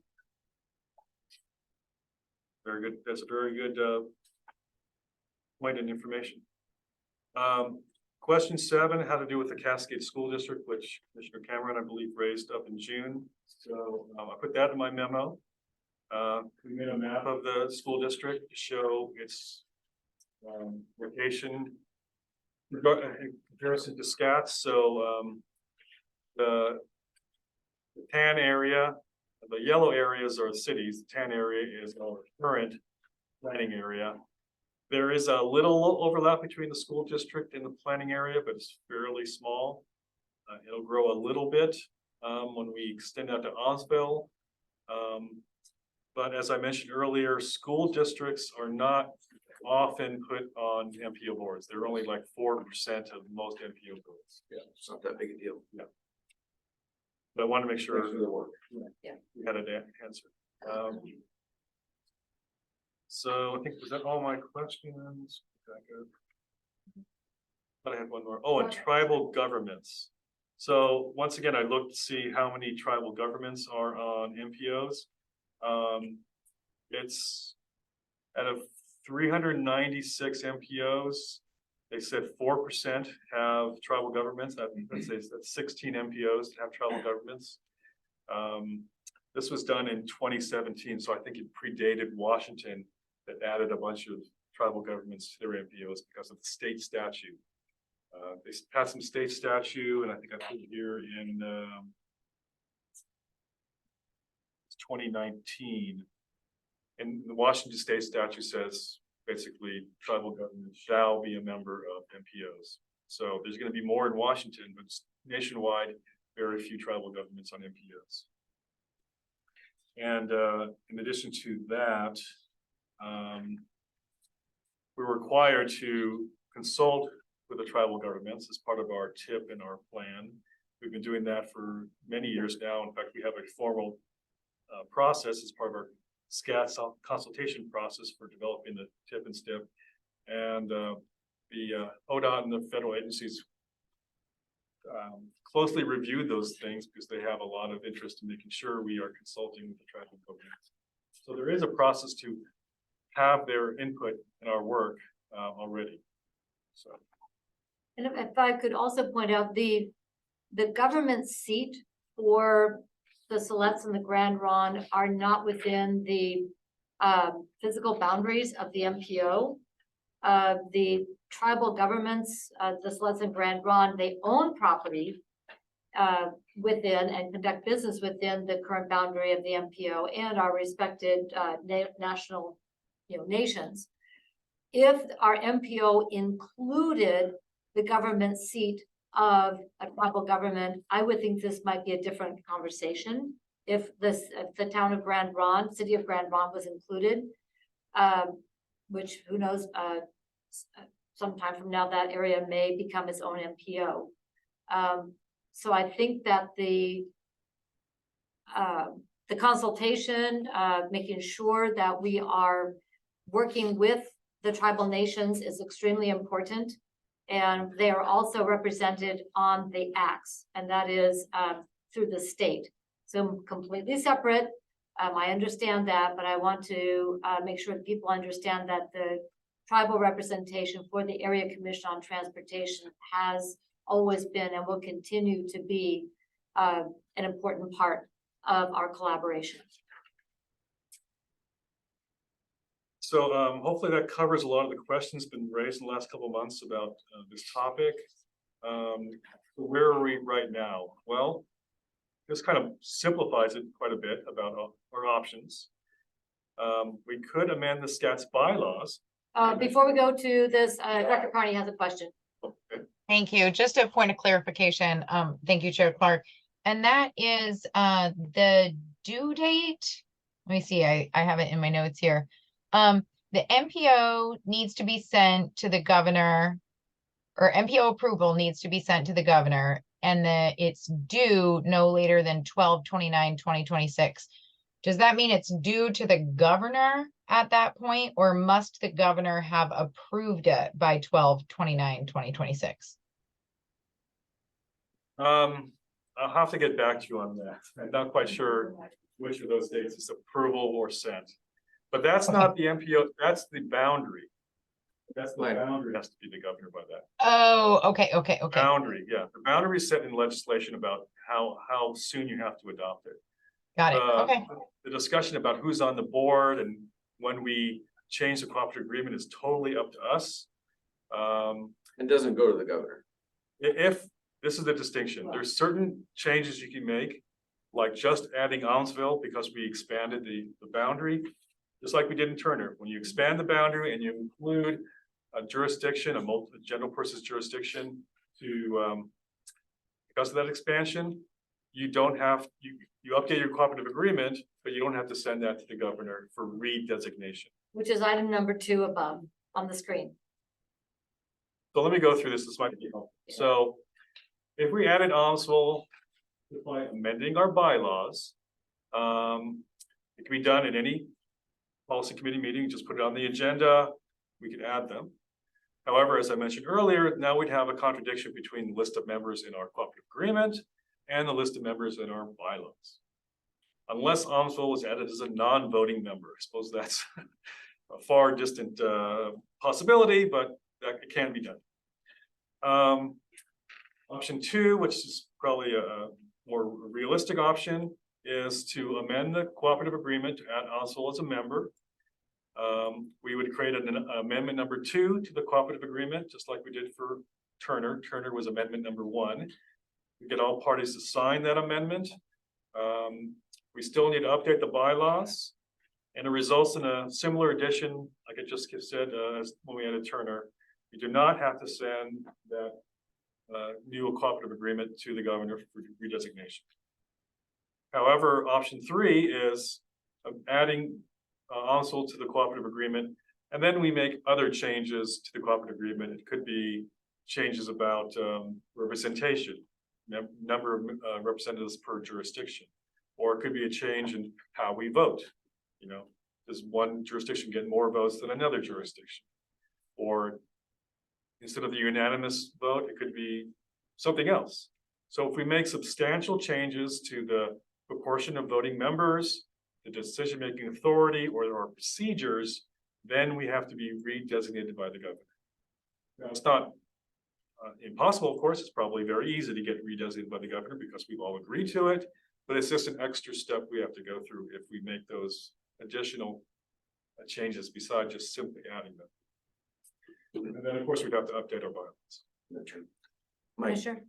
Very good. That's a very good point and information. Question 7 had to do with the Cascade School District, which Commissioner Cameron, I believe, raised up in June. So I put that in my memo. We made a map of the school district to show its location in comparison to SCATs. So the tan area, the yellow areas are cities. The tan area is our current planning area. There is a little overlap between the school district and the planning area, but it's fairly small. It'll grow a little bit when we extend out to Osville. But as I mentioned earlier, school districts are not often put on MPO boards. They're only like 4% of most MPO boards. Yeah, it's not that big a deal. Yeah. But I want to make sure Thanks for the work. Yeah. we had an answer. So I think, was that all my questions? But I had one more. Oh, and tribal governments. So once again, I looked to see how many tribal governments are on MPOs. It's out of 396 MPOs, they said 4% have tribal governments. That's 16 MPOs that have tribal governments. This was done in 2017, so I think it predated Washington that added a bunch of tribal governments to their MPOs because of the state statute. They passed some state statute, and I think I put it here in 2019. And the Washington state statute says basically tribal government shall be a member of MPOs. So there's going to be more in Washington, but nationwide, very few tribal governments on MPOs. And in addition to that, we're required to consult with the tribal governments as part of our TIP and our plan. We've been doing that for many years now. In fact, we have a formal process as part of our SCATS consultation process for developing the TIP and STIP. And the ODOT and the federal agencies closely reviewed those things because they have a lot of interest in making sure we are consulting with the tribal governments. So there is a process to have their input in our work already. So. And if I could also point out, the government seat for the Siletz and the Grand Ronde are not within the physical boundaries of the MPO. The tribal governments, the Siletz and Grand Ronde, they own property within and conduct business within the current boundary of the MPO and our respected national nations. If our MPO included the government seat of a tribal government, I would think this might be a different conversation. If the town of Grand Ronde, city of Grand Ronde was included, which who knows, sometime from now that area may become its own MPO. So I think that the consultation, making sure that we are working with the tribal nations is extremely important. And they are also represented on the acts, and that is through the state. So completely separate. I understand that, but I want to make sure that people understand that the tribal representation for the Area Commission on Transportation has always been and will continue to be an important part of our collaboration. So hopefully that covers a lot of the questions been raised in the last couple of months about this topic. Where are we right now? Well, this kind of simplifies it quite a bit about our options. We could amend the SCATS bylaws. Before we go to this, Dr. Carney has a question. Okay. Thank you. Just a point of clarification. Thank you, Chair Clark. And that is the due date. Let me see, I have it in my notes here. the MPO needs to be sent to the governor, or MPO approval needs to be sent to the governor, and it's due no later than 12/29/2026. Does that mean it's due to the governor at that point, or must the governor have approved it by 12/29/2026? I'll have to get back to you on that. I'm not quite sure which of those dates is approval or sent. But that's not the MPO, that's the boundary. That's the Right. boundary has to be the governor by that. Oh, okay. Boundary, yeah. The boundary is set in legislation about how soon you have to adopt it. Got it. Uh, Okay. The discussion about who's on the board and when we change the cooperative agreement is totally up to us. It doesn't go to the governor. If, this is the distinction, there's certain changes you can make, like just adding Almsville because we expanded the boundary, just like we did in Turner. When you expand the boundary and you include a jurisdiction, a general person's jurisdiction to, because of that expansion, you don't have, you update your cooperative agreement, but you don't have to send that to the governor for redesignation. Which is item number 2 above on the screen. So let me go through this. This might be helpful. So if we added Almsville by amending our bylaws, it can be done in any policy committee meeting. Just put it on the agenda. We can add them. However, as I mentioned earlier, now we'd have a contradiction between the list of members in our cooperative agreement and the list of members in our bylaws. Unless Almsville was added as a non-voting member. I suppose that's a far distant possibility, but that it can be done. Option 2, which is probably a more realistic option, is to amend the cooperative agreement to add Almsville as a member. We would create an amendment number 2 to the cooperative agreement, just like we did for Turner. Turner was amendment number 1. We get all parties to sign that amendment. We still need to update the bylaws, and it results in a similar addition, like I just said, as when we added Turner. We do not have to send that new cooperative agreement to the governor for redesignation. However, option 3 is adding Almsville to the cooperative agreement, and then we make other changes to the cooperative agreement. It could be changes about representation, number of representatives per jurisdiction, or it could be a change in how we vote. You know, does one jurisdiction get more votes than another jurisdiction? Or instead of the unanimous vote, it could be something else. So if we make substantial changes to the proportion of voting members, the decision-making authority, or our procedures, then we have to be redesignated by the governor. Now, it's not impossible, of course. It's probably very easy to get redesignated by the governor because we've all agreed to it, but it's just an extra step we have to go through if we make those additional changes besides just simply adding them. And then, of course, we'd have to update our bylaws. Mike, Commissioner?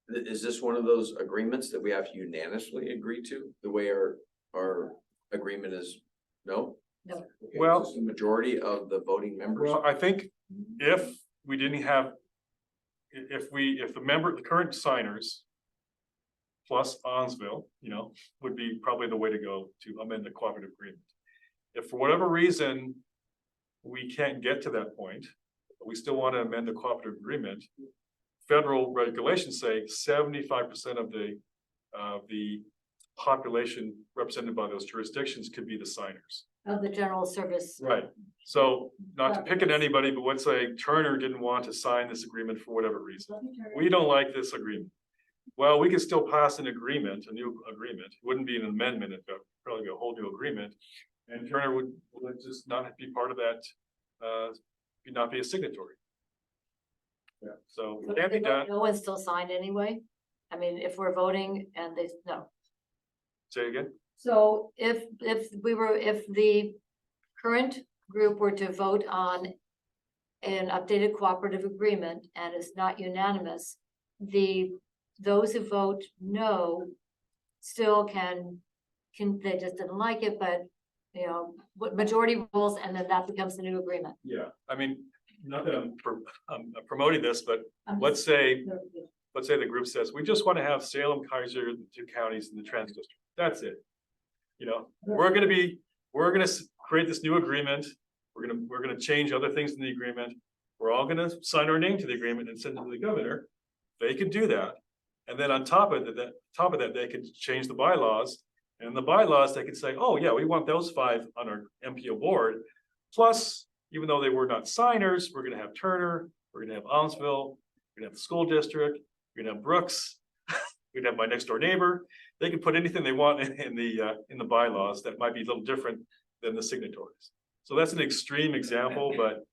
is this one of those agreements that we have to unanimously agree to, the way our agreement is? No? No. Okay, Well- just the majority of the voting members. Well, I think if we didn't have, if the current signers plus Almsville, you know, would be probably the way to go to amend the cooperative agreement. If for whatever reason we can't get to that point, but we still want to amend the cooperative agreement, federal regulations say 75% of the population represented by those jurisdictions could be the signers. Of the general service. Right. So not to pick at anybody, but let's say Turner didn't want to sign this agreement for whatever reason. We don't like this agreement. Well, we could still pass an agreement, a new agreement. It wouldn't be an amendment, it'd probably be a whole new agreement. And Turner would just not be part of that, not be a signatory. Yeah, so it can be done. No one still signed anyway? I mean, if we're voting and no. Say again? So if the current group were to vote on an updated cooperative agreement and it's not unanimous, those who vote no still can they just didn't like it, but you know, majority rules, and then that becomes the new agreement. Yeah, I mean, not that I'm promoting this, but let's say the group says, we just want to have Salem, Kaiser, the 2 counties in the trans district. That's it. You know, we're gonna create this new agreement. we're gonna change other things in the agreement. We're all gonna sign our name to the agreement and send it to the governor. They could do that. And then on top of that, they could change the bylaws. And the bylaws, they could say, oh yeah, we want those 5 on our MPO board. Plus, even though they were not signers, we're gonna have Turner, we're gonna have Almsville, we're gonna have the school district, we're gonna have Brooks, we're gonna have my next door neighbor. They can put anything they want in the bylaws that might be a little different than the signatories. So that's an extreme example, but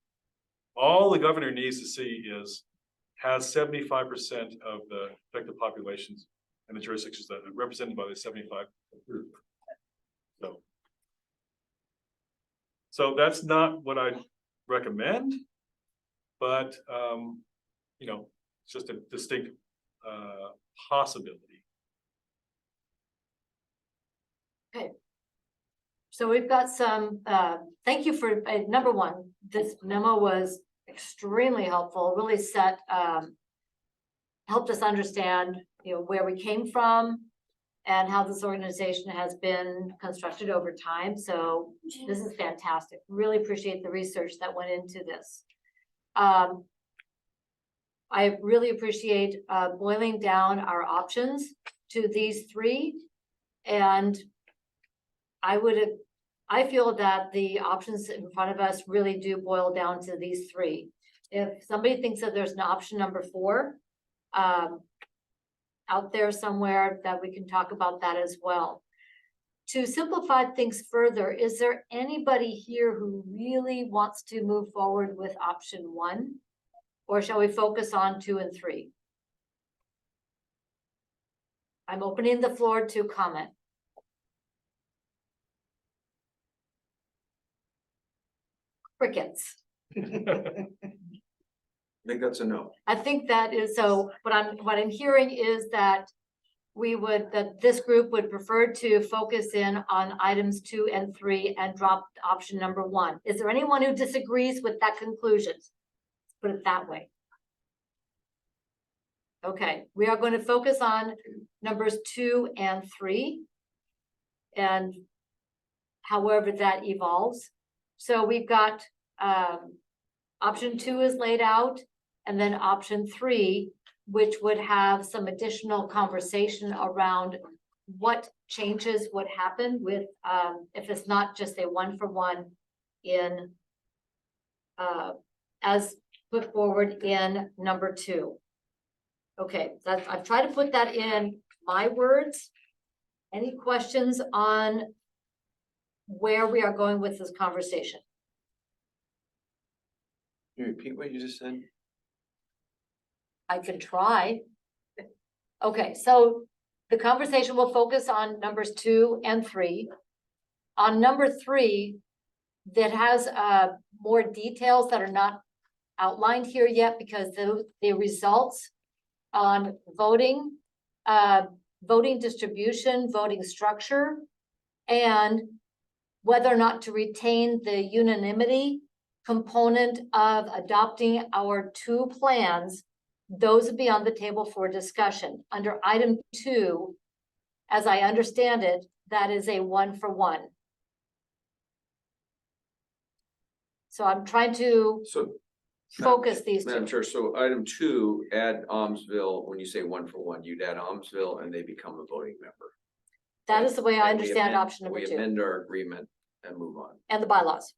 all the governor needs to see is, has 75% of the affected populations and the jurisdictions that are represented by the 75 approved. So that's not what I recommend, but you know, it's just a distinct possibility. Okay. So we've got some, thank you for, number one, this memo was extremely helpful, really helped us understand, you know, where we came from and how this organization has been constructed over time. So this is fantastic. Really appreciate the research that went into this. I really appreciate boiling down our options to these 3. And I feel that the options in front of us really do boil down to these 3. If somebody thinks that there's an option number 4 out there somewhere, that we can talk about that as well. To simplify things further, is there anybody here who really wants to move forward with option 1? Or shall we focus on 2 and 3? I'm opening the floor to comment. Crickets. I think that's a no. I think that is, so what I'm hearing is that that this group would prefer to focus in on items 2 and 3 and drop option number 1. Is there anyone who disagrees with that conclusion? Put it that way. Okay, we are going to focus on numbers 2 and 3 and however that evolves. So we've got option 2 is laid out, and then option 3, which would have some additional conversation around what changes would happen with if it's not just a 1-for-1 in as put forward in number 2. Okay, I've tried to put that in my words. Any questions on where we are going with this conversation? Can you repeat what you just said? I can try. Okay, so the conversation will focus on numbers 2 and 3. On number 3, that has more details that are not outlined here yet because the results on voting, voting distribution, voting structure, and whether or not to retain the unanimity component of adopting our 2 plans, those would be on the table for discussion. Under item 2, as I understand it, that is a 1-for-1. So I'm trying to focus these 2. Madam Chair, so item 2, add Almsville. When you say 1-for-1, you'd add Almsville and they become a voting member. That is the way I And we understand amend- option number We 2. amend our agreement and move on. And the bylaws.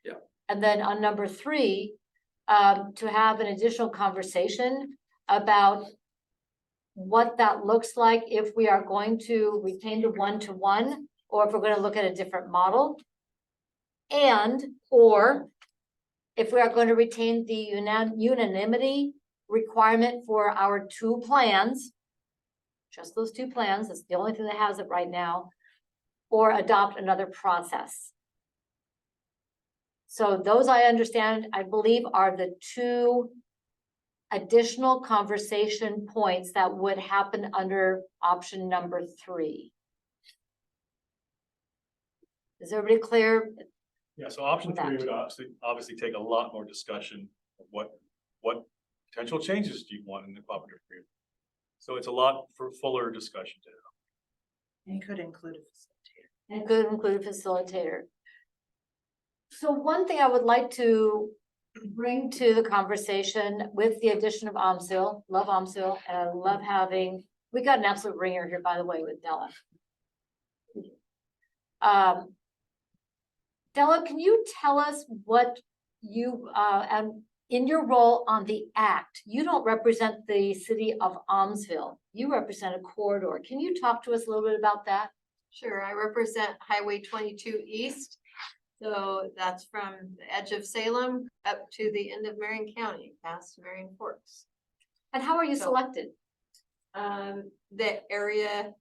Yeah. And then on number 3, to have an additional conversation about what that looks like if we are going to retain the 1-to-1 or if we're going to look at a different model. And or if we are going to retain the unanimity requirement for our 2 plans, just those 2 plans, that's the only thing that has it right now, or adopt another process. So those I understand, I believe, are the 2 additional conversation points that would happen under option number 3. Is everybody clear? Yeah, so option That. 3 would obviously take a lot more discussion of what potential changes do you want in the cooperative agreement. So it's a lot for fuller discussion to have. And could include a facilitator. And could include a facilitator. So one thing I would like to bring to the conversation with the addition of Amsoil, love Amsoil, and I love having, we got an absolute ringer here, by the way, with Della. Della, can you tell us what you, and in your role on the act, you don't represent the city of Amsoil, you represent a corridor. Can you talk to us a little bit about that? Sure, I represent Highway 22 East. So that's from the edge of Salem up to the end of Marion County, past Marion Forks. And how are you So- selected? The area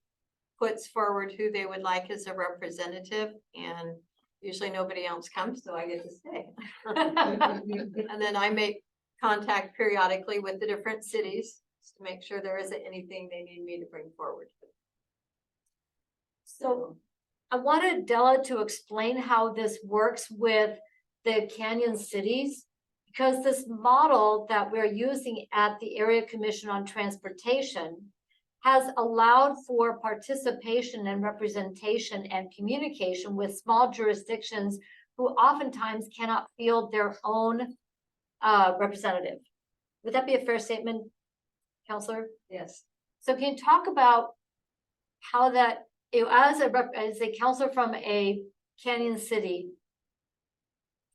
puts forward who they would like as a representative, and usually nobody else comes, so I get to stay. And then I make contact periodically with the different cities to make sure there isn't anything they need me to bring forward. So I wanted Della to explain how this works with the Canyon cities, because this model that we're using at the Area Commission on Transportation has allowed for participation and representation and communication with small jurisdictions who oftentimes cannot field their own representative. Would that be a fair statement, Counselor? Yes. So can you talk about how that, as a counselor from a Canyon city,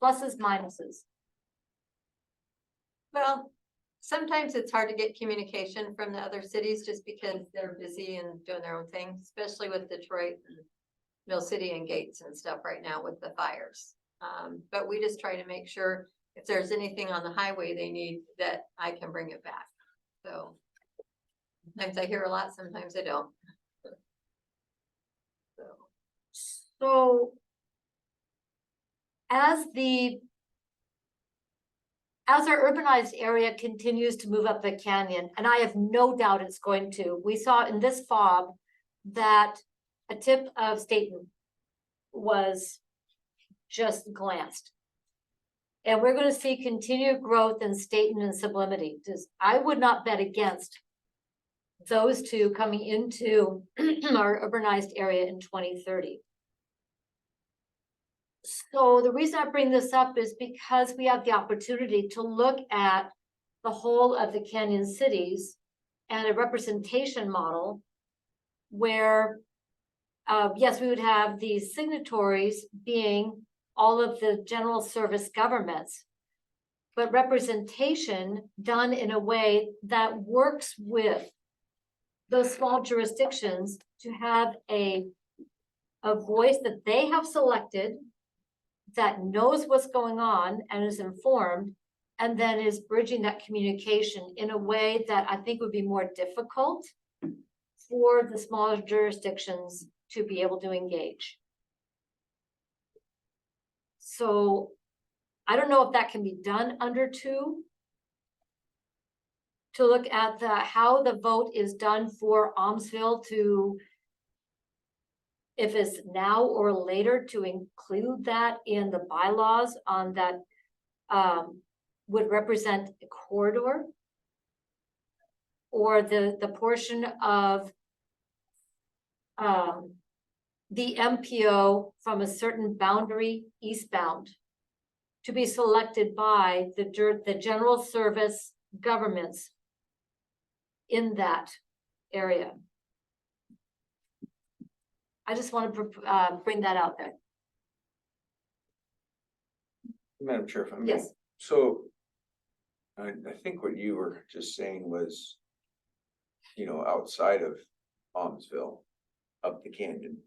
pluses, minuses? Well, sometimes it's hard to get communication from the other cities just because they're busy and doing their own thing, especially with Detroit and Mill City and Gates and stuff right now with the fires. But we just try to make sure if there's anything on the highway they need, that I can bring it back. So sometimes I hear a lot, sometimes I don't. So as our urbanized area continues to move up the canyon, and I have no doubt it's going to, we saw in this FAUB that a tip of Staten was just glanced. And we're going to see continued growth in Staten and Sublimity. I would not bet against those two coming into our urbanized area in 2030. So the reason I bring this up is because we have the opportunity to look at the whole of the Canyon cities and a representation model where, yes, we would have these signatories being all of the general service governments, but representation done in a way that works with those small jurisdictions to have a voice that they have selected, that knows what's going on and is informed, and then is bridging that communication in a way that I think would be more difficult for the smaller jurisdictions to be able to engage. So I don't know if that can be done under 2. To look at how the vote is done for Amsoil to, if it's now or later, to include that in the bylaws on that would represent a corridor, or the portion of the MPO from a certain boundary eastbound to be selected by the general service governments in that area. I just want to bring that out there. Madam Chair, if I may. Yes. So I think what you were just saying was, outside of Almsville, up the canyon.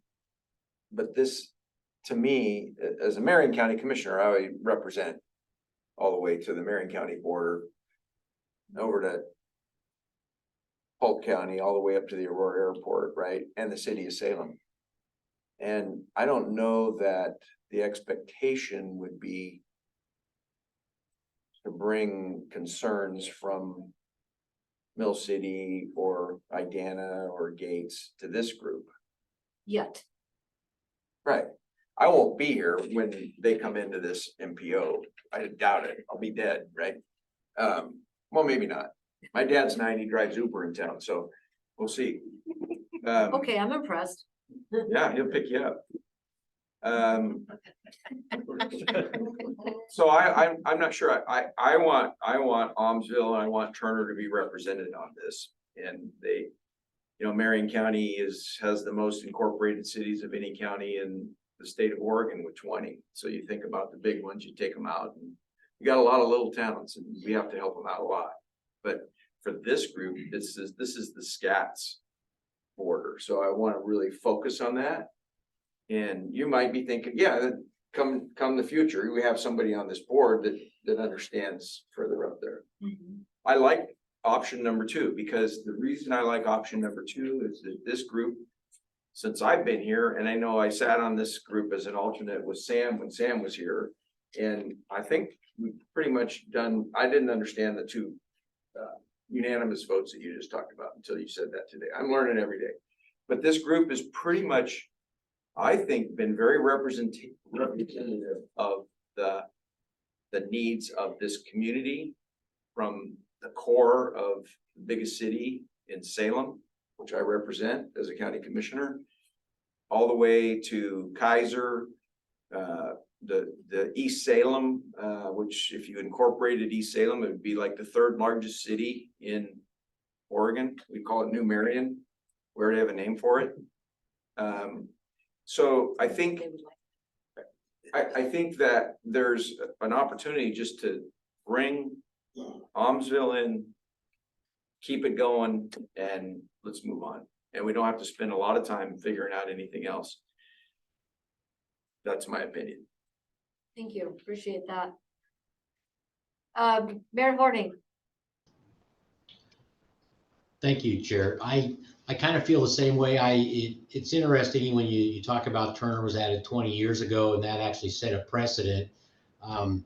But this, to me, as a Marion County Commissioner, I represent all the way to the Marion County border, over to Polk County, all the way up to the Aurora Airport, right? And the city of Salem. And I don't know that the expectation would be to bring concerns from Mill City or Idana or Gates to this group. Yet. Right. I won't be here when they come into this MPO. I doubt it. I'll be dead, right? Well, maybe not. My dad's 90, drives Uber in town, so we'll see. Okay, I'm impressed. Yeah, he'll pick you up. So I'm not sure. I want Almsville and I want Turner to be represented on this. And they, you know, Marion County has the most incorporated cities of any county in the state of Oregon with 20. So you think about the big ones, you take them out, and you got a lot of little towns, and we have to help them out a lot. But for this group, this is the SCATS border. So I want to really focus on that. And you might be thinking, yeah, come the future, we have somebody on this board that understands further up there. I like option number 2, because the reason I like option number 2 is that this group, since I've been here, and I know I sat on this group as an alternate with Sam when Sam was here, and I think we've pretty much done, I didn't understand the 2 unanimous votes that you just talked about until you said that today. I'm learning every day. But this group is pretty much, I think, been very representative of the needs of this community, from the core of the biggest city in Salem, which I represent as a county commissioner, all the way to Kaiser, the East Salem, which if you incorporated East Salem, it would be like the 3rd largest city in Oregon. We call it New Marion. We already have a name for it. So I think that there's an opportunity just to bring Almsville in, keep it going, and let's move on. And we don't have to spend a lot of time figuring out anything else. That's my opinion. Thank you. Appreciate that. Mayor Horning. Thank you, Chair. I kind of feel the same way. It's interesting when you talk about Turner was added 20 years ago, and that actually set a precedent. And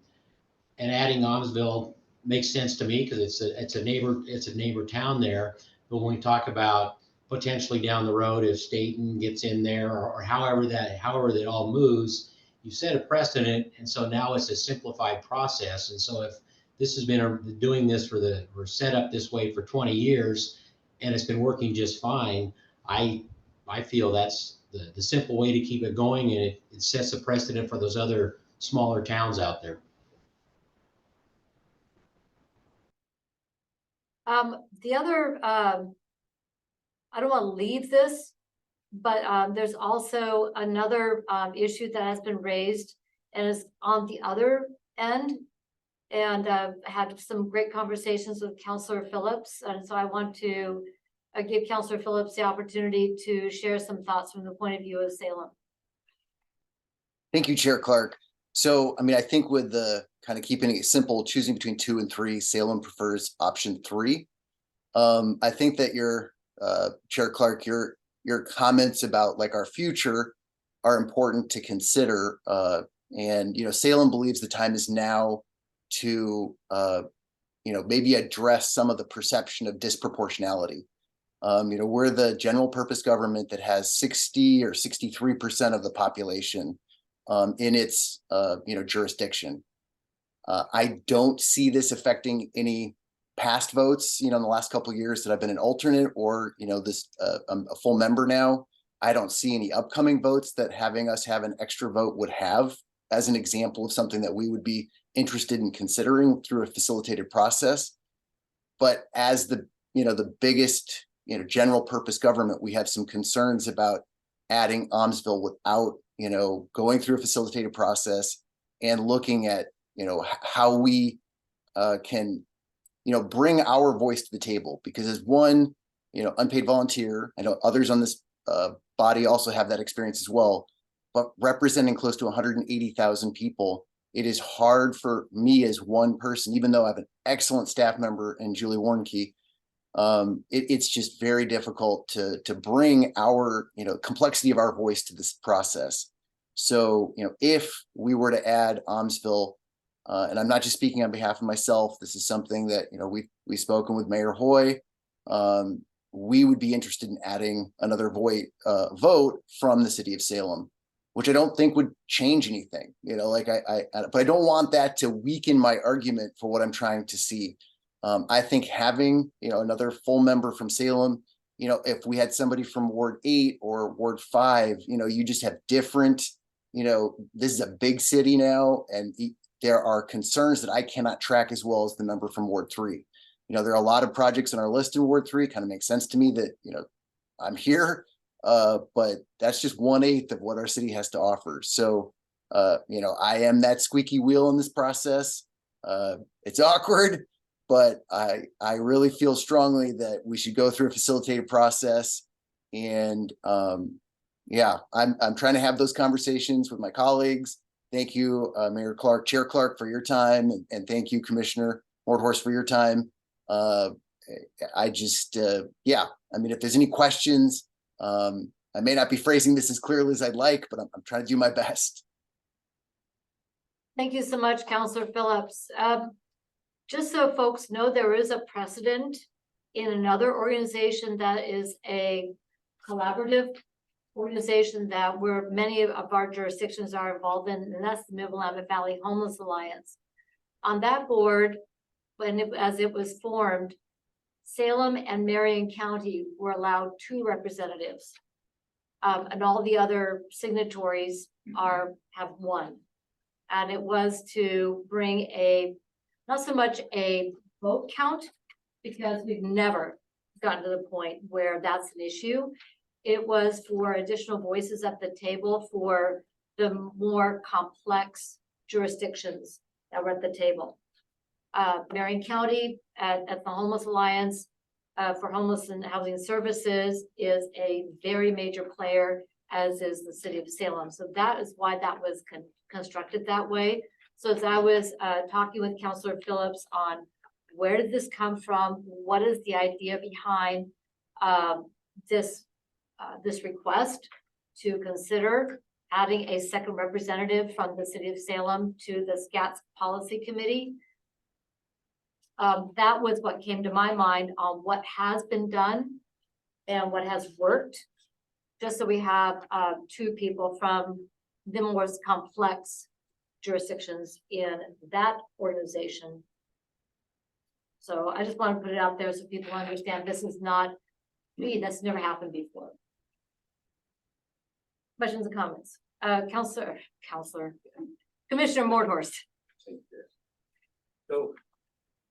adding Almsville makes sense to me because it's a neighbor town there. But when we talk about potentially down the road, if Staten gets in there, or however that all moves, you set a precedent, and so now it's a simplified process. And so if this has been doing this we're set up this way for 20 years, and it's been working just fine, I feel that's the simple way to keep it going, and it sets a precedent for those other smaller towns out there. The other, I don't want to leave this, but there's also another issue that has been raised and is on the other end. And had some great conversations with Councilor Phillips. And so I want to give Councilor Phillips the opportunity to share some thoughts from the point of view of Salem. Thank you, Chair Clark. So, I mean, I think with the kind of keeping it simple, choosing between 2 and 3, Salem prefers option 3. I think that your Chair Clark, your comments about like our future are important to consider. And, you know, Salem believes the time is now to, you know, maybe address some of the perception of disproportionality. You know, we're the general purpose government that has 60 or 63% of the population in its, you know, jurisdiction. I don't see this affecting any past votes, you know, in the last couple of years that I've been an alternate or, you know, this, I'm a full member now. I don't see any upcoming votes that having us have an extra vote would have as an example of something that we would be interested in considering through a facilitated process. But as the, you know, the biggest, you know, general purpose government, we have some concerns about adding Almsville without, you know, going through a facilitated process and looking at, you know, how we can, you know, bring our voice to the table. Because as one, you know, unpaid volunteer, I know others on this body also have that experience as well, but representing close to 180,000 people, it is hard for me as one person, even though I have an excellent staff member in Julie Warnke, it's just very difficult to bring our, you know, complexity of our voice to this process. So, you know, if we were to add Almsville, and I'm not just speaking on behalf of myself, this is something that, you know, we've spoken with Mayor Hoy. We would be interested in adding another vote from the city of Salem, which I don't think would change anything, you know, like but I don't want that to weaken my argument for what I'm trying to see. I think having, you know, another full member from Salem, you know, if we had somebody from Ward 8 or Ward 5, you know, you just have different you know, this is a big city now, and there are concerns that I cannot track as well as the number from Ward 3. You know, there are a lot of projects on our list in Ward 3. Kind of makes sense to me that, you know, I'm here, but that's just 1/8 of what our city has to offer. So, you know, I am that squeaky wheel in this process. It's awkward, but I really feel strongly that we should go through a facilitated process. And yeah, I'm trying to have those conversations with my colleagues. Thank you, Mayor Clark, Chair Clark, for your time, and thank you, Commissioner Mordhorst, for your time. I just, yeah, I mean, if there's any questions, I may not be phrasing this as clearly as I'd like, but I'm trying to do my best. Thank you so much, Councilor Phillips. Just so folks know, there is a precedent in another organization that is a collaborative organization that where many of our jurisdictions are involved in, and that's the Mid-Willamette Valley Homeless Alliance. On that board, as it was formed, Salem and Marion County were allowed 2 representatives. And all the other signatories have 1. And it was to bring not so much a vote count, because we've never gotten to the point where that's an issue. It was for additional voices at the table for the more complex jurisdictions that were at the table. Marion County at the Homeless Alliance for Homeless and Housing Services is a very major player, as is the city of Salem. So that is why that was constructed that way. So as I was talking with Councilor Phillips on where did this come from, what is the idea behind this request to consider adding a second representative from the city of Salem to the SCATS policy committee. That was what came to my mind on what has been done and what has worked, just so we have 2 people from the most complex jurisdictions in that organization. So I just want to put it out there so people understand this is not me, that's never happened before. Questions and comments? Commissioner Mordhorst. So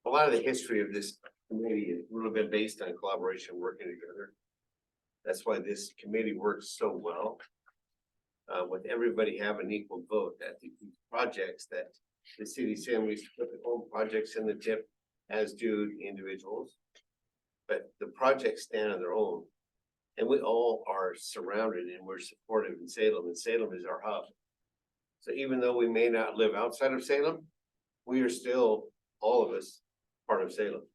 a lot of the history of this committee has really been based on collaboration, working together. That's why this committee works so well. With everybody having equal vote at the projects that the city assemblies put the home projects in the tip, as do the individuals. But the projects stand on their own. And we all are surrounded and we're supportive in Salem, and Salem is our hub. So even though we may not live outside of Salem, we are still, all of us, part of Salem.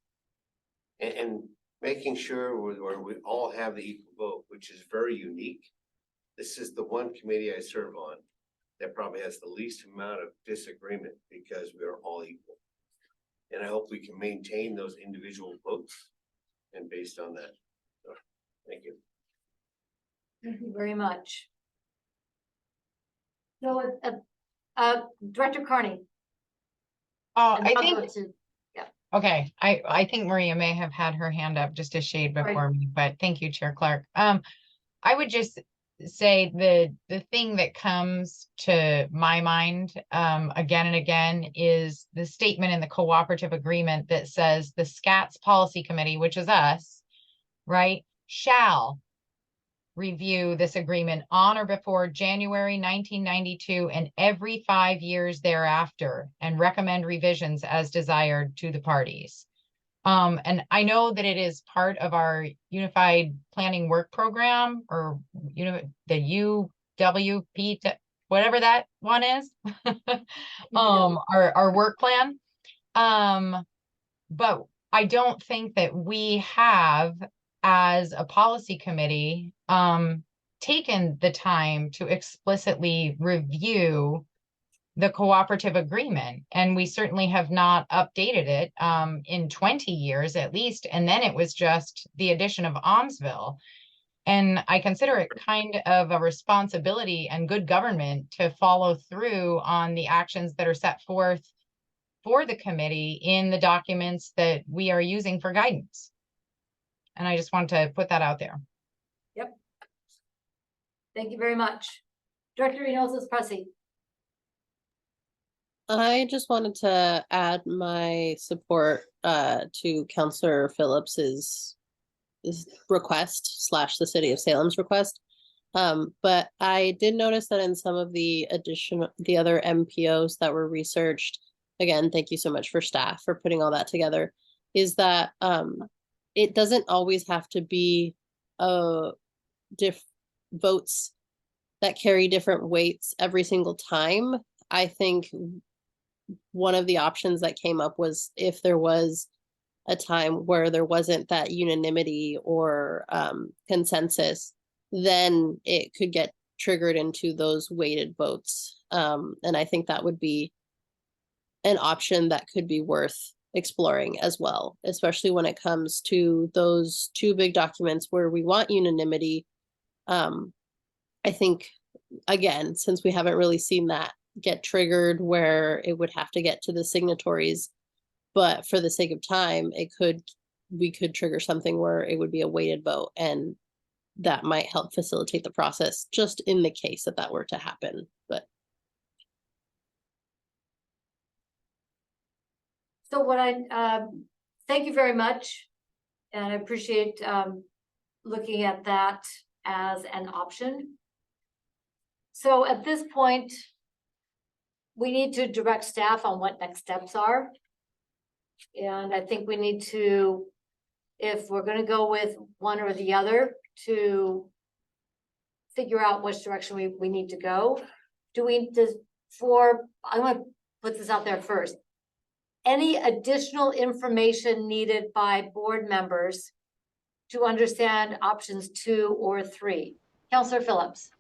And making sure where we all have the equal vote, which is very unique. This is the one committee I serve on that probably has the least amount of disagreement because we are all equal. And I hope we can maintain those individual votes and based on that. So, thank you. Thank you very much. So, Director Carney. I think, okay, I think Maria may have had her hand up just a shade before me, but thank you, Chair Clark. I would just say the thing that comes to my mind again and again is the statement in the cooperative agreement that says the SCATS policy committee, which is us, right, shall review this agreement on or before January 1992 and every 5 years thereafter and recommend revisions as desired to the parties. And I know that it is part of our Unified Planning Work Program, or the UWP, whatever that one is, our work plan. But I don't think that we have, as a policy committee, taken the time to explicitly review the cooperative agreement, and we certainly have not updated it in 20 years at least, and then it was just the addition of Almsville. And I consider it kind of a responsibility and good government to follow through on the actions that are set forth for the committee in the documents that we are using for guidance. And I just want to put that out there. Yep. Thank you very much. Director Enosis-Pressey. I just wanted to add my support to Counselor Phillips's request / the city of Salem's request. But I did notice that in some of the other MPOs that were researched, again, thank you so much for staff for putting all that together, is that it doesn't always have to be votes that carry different weights every single time. I think one of the options that came up was if there was a time where there wasn't that unanimity or consensus, then it could get triggered into those weighted votes. And I think that would be an option that could be worth exploring as well, especially when it comes to those two big documents where we want unanimity. I think, again, since we haven't really seen that get triggered where it would have to get to the signatories, but for the sake of time, we could trigger something where it would be a weighted vote, and that might help facilitate the process just in the case that were to happen. But So what thank you very much. And I appreciate looking at that as an option. So at this point, we need to direct staff on what next steps are. And I think we need to, if we're going to go with one or the other, to figure out which direction we need to go. I want to put this out there first. Any additional information needed by board members to understand options 2 or 3? Counselor Phillips.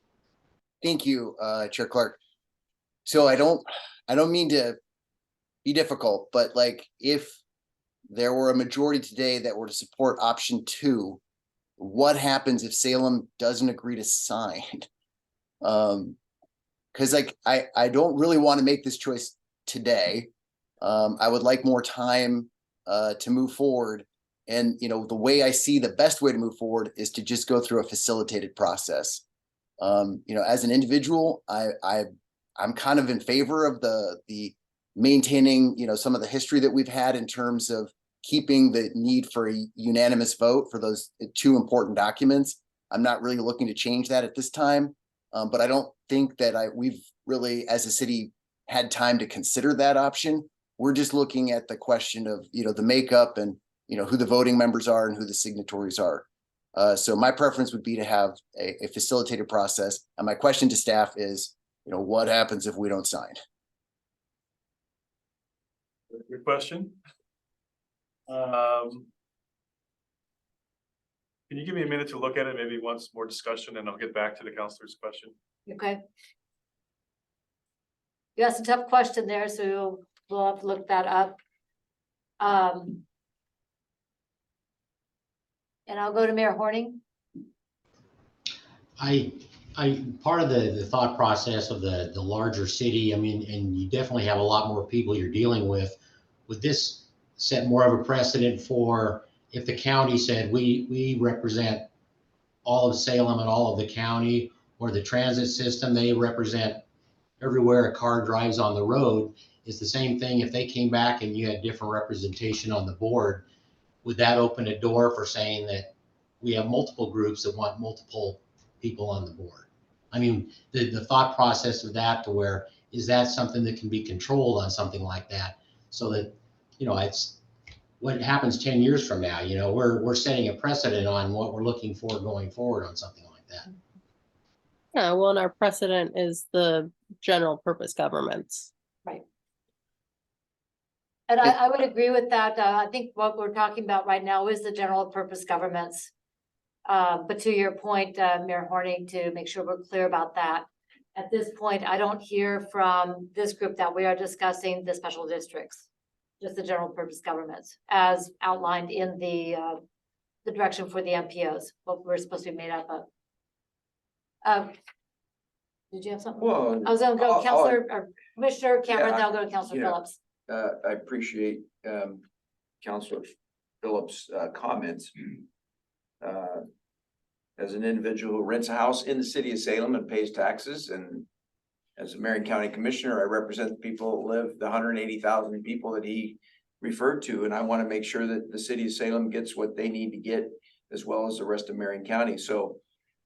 Thank you, Chair Clark. So I don't mean to be difficult, but like if there were a majority today that were to support option 2, what happens if Salem doesn't agree to sign? Because like I don't really want to make this choice today. I would like more time to move forward. And the way I see the best way to move forward is to just go through a facilitated process. As an individual, I'm kind of in favor of the maintaining, some of the history that we've had in terms of keeping the need for a unanimous vote for those 2 important documents. I'm not really looking to change that at this time, but I don't think that we've really, as a city, had time to consider that option. We're just looking at the question of, the makeup and, who the voting members are and who the signatories are. So my preference would be to have a facilitated process. And my question to staff is, what happens if we don't sign? Good question. Can you give me a minute to look at it? Maybe once more discussion, and I'll get back to the counselor's question. Okay. You asked a tough question there, so we'll have to look that up. And I'll go to Mayor Horning. Part of the thought process of the larger city, and you definitely have a lot more people you're dealing with. Would this set more of a precedent for if the county said we represent all of Salem and all of the county, or the transit system, they represent everywhere a car drives on the road? Is the same thing if they came back and you had different representation on the board? Would that open a door for saying that we have multiple groups that want multiple people on the board? The thought process of that, to where is that something that can be controlled on something like that, so that it's what happens 10 years from now. We're setting a precedent on what we're looking for going forward on something like that. yeah, well, and our precedent is the general purpose governments. Right. And I would agree with that. I think what we're talking about right now is the general purpose governments. But to your point, Mayor Horning, to make sure we're clear about that, at this point, I don't hear from this group that we are discussing the special districts, just the general purpose governments, as outlined in the direction for the MPOs, what we're supposed to be made up of. Did you have something? Well, I was gonna go Counselor or Commissioner Cameron, then I'll go to Counselor yeah. Phillips. I appreciate Councilor Phillips' comments. as an individual who rents a house in the city of Salem and pays taxes, and as a Marion County Commissioner, I represent the people that live, the 180,000 people that he referred to, and I want to make sure that the city of Salem gets what they need to get, as well as the rest of Marion County. So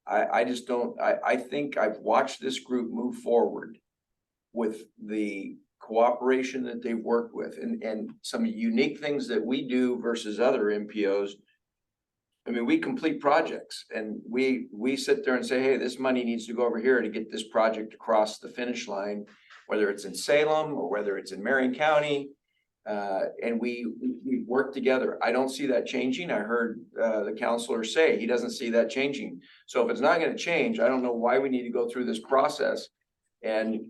I just don't, I think I've watched this group move forward with the cooperation that they've worked with, and some unique things that we do versus other MPOs. I mean, we complete projects, and we sit there and say, hey, this money needs to go over here to get this project across the finish line, whether it's in Salem or whether it's in Marion County. And we work together. I don't see that changing. I heard the counselor say he doesn't see that changing. So if it's not going to change, I don't know why we need to go through this process. And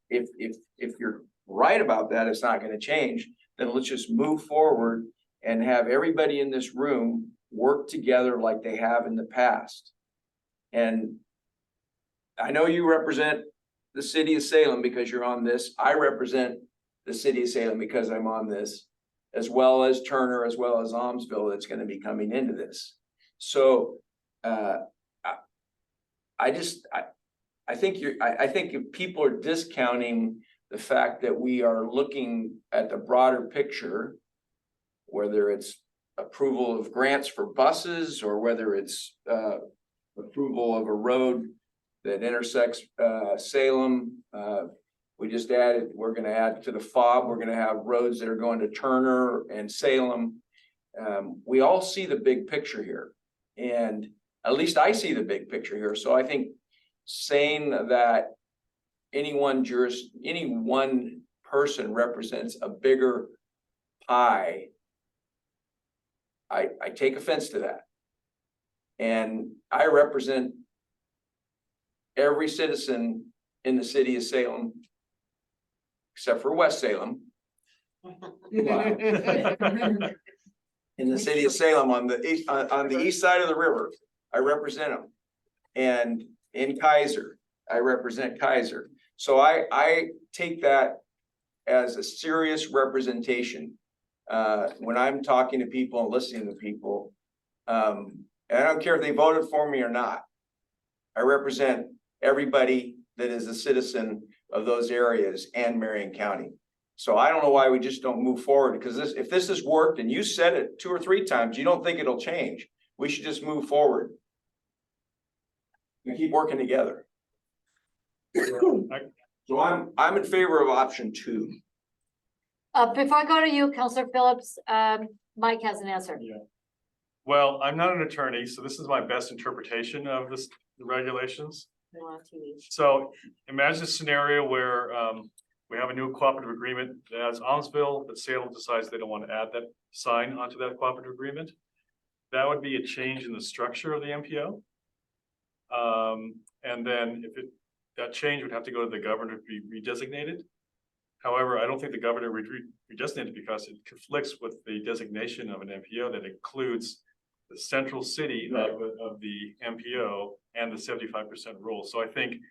if you're right about that, it's not going to change, then let's just move forward and have everybody in this room work together like they have in the past. And I know you represent the city of Salem because you're on this. I represent the city of Salem because I'm on this, as well as Turner, as well as Almsville that's going to be coming into this. So I think if people are discounting the fact that we are looking at the broader picture, whether it's approval of grants for buses or whether it's approval of a road that intersects Salem. We just added, we're going to add to the FAUB, we're going to have roads that are going to Turner and Salem. We all see the big picture here, and at least I see the big picture here. So I think saying that any one person represents a bigger pie, I take offense to that. And I represent every citizen in the city of Salem, except for West Salem. In the city of Salem on the east side of the river, I represent them. And in Kaiser, I represent Kaiser. So I take that as a serious representation when I'm talking to people and listening to people. And I don't care if they voted for me or not. I represent everybody that is a citizen of those areas and Marion County. So I don't know why we just don't move forward, because if this has worked, and you said it 2 or 3 times, you don't think it'll change. We should just move forward and keep working together. So I'm in favor of option 2. Before I go to you, Councilor Phillips, Mike has an answer. Yeah. Well, I'm not an attorney, so this is my best interpretation of the regulations. So imagine a scenario where we have a new cooperative agreement that has Almsville, but Salem decides they don't want to add that sign onto that cooperative agreement. That would be a change in the structure of the MPO. And then that change would have to go to the governor to be redesignated. However, I don't think the governor would redesignate it because it conflicts with the designation of an MPO that includes the central city of the MPO and the 75% rule. So I think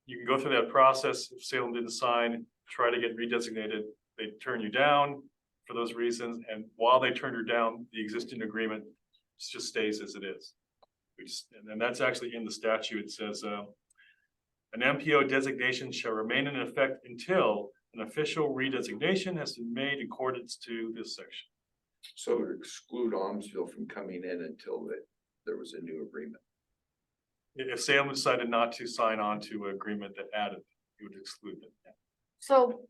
you can go through that process. If Salem did the sign, try to get redesignated, they turn you down for those reasons. And while they turn you down, the existing agreement just stays as it is. And that's actually in the statute. It says an MPO designation shall remain in effect until an official redesignation has been made in accordance to this section. So to exclude Almsville from coming in until there was a new agreement. If Salem decided not to sign on to an agreement that added, it would exclude them. So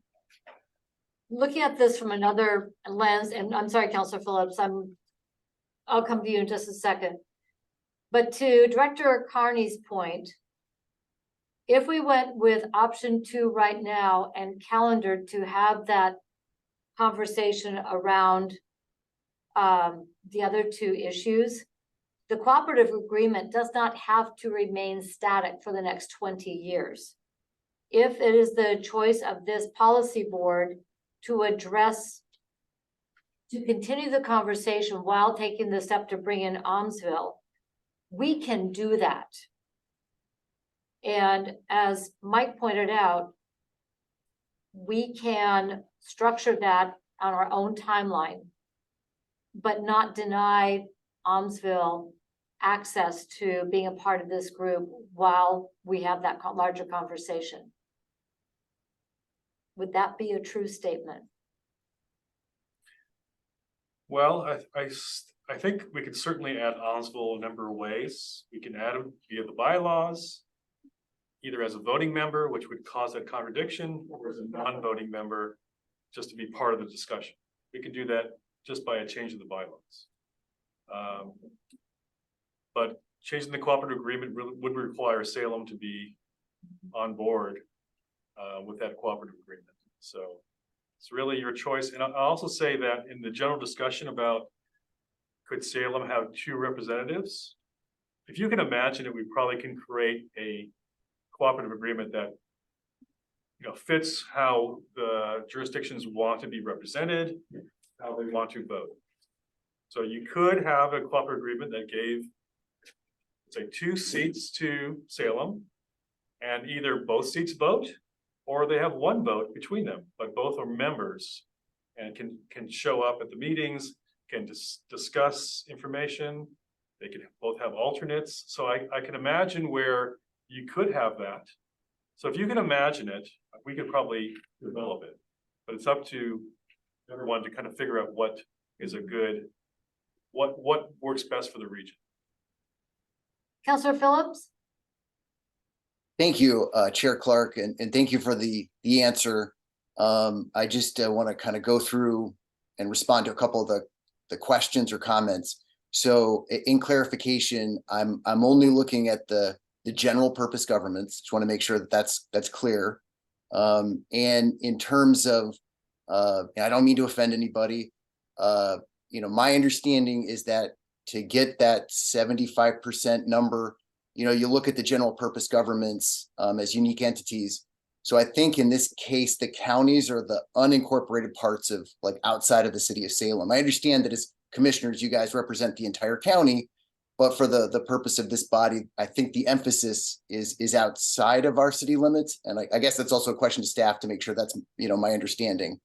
looking at this from another lens, and I'm sorry, Councilor Phillips, I'll come to you in just a second. But to Director Carney's point, if we went with option 2 right now and calendared to have that conversation around the other 2 issues, the cooperative agreement does not have to remain static for the next 20 years. If it is the choice of this policy board to continue the conversation while taking the step to bring in Almsville, we can do that. And as Mike pointed out, we can structure that on our own timeline, but not deny Almsville access to being a part of this group while we have that larger conversation. Would that be a true statement? Well, I think we could certainly add Almsville a number of ways. We can add them via the bylaws, either as a voting member, which would cause that contradiction, or as a non-voting member, just to be part of the discussion. We could do that just by a change of the bylaws. But changing the cooperative agreement would require Salem to be on board with that cooperative agreement. So it's really your choice. And I'll also say that in the general discussion about could Salem have 2 representatives? If you can imagine it, we probably can create a cooperative agreement that fits how the jurisdictions want to be represented, how they want to vote. So you could have a cooperative agreement that gave, say, 2 seats to Salem, and either both seats vote, or they have 1 vote between them, but both are members and can show up at the meetings, can discuss information. They can both have alternates. So I can imagine where you could have that. So if you can imagine it, we could probably develop it, but it's up to everyone to kind of figure out what is a good, what works best for the region. Councilor Phillips? Thank you, Chair Clark, and thank you for the answer. I just want to kind of go through and respond to a couple of the questions or comments. So in clarification, I'm only looking at the general purpose governments. Just want to make sure that that's clear. And in terms of, I don't mean to offend anybody. My understanding is that to get that 75% number, you look at the general purpose governments as unique entities. So I think in this case, the counties are the unincorporated parts of like outside of the city of Salem. I understand that as commissioners, you guys represent the entire county, but for the purpose of this body, I think the emphasis is outside of our city limits. And I guess that's also a question to staff to make sure that's, my understanding.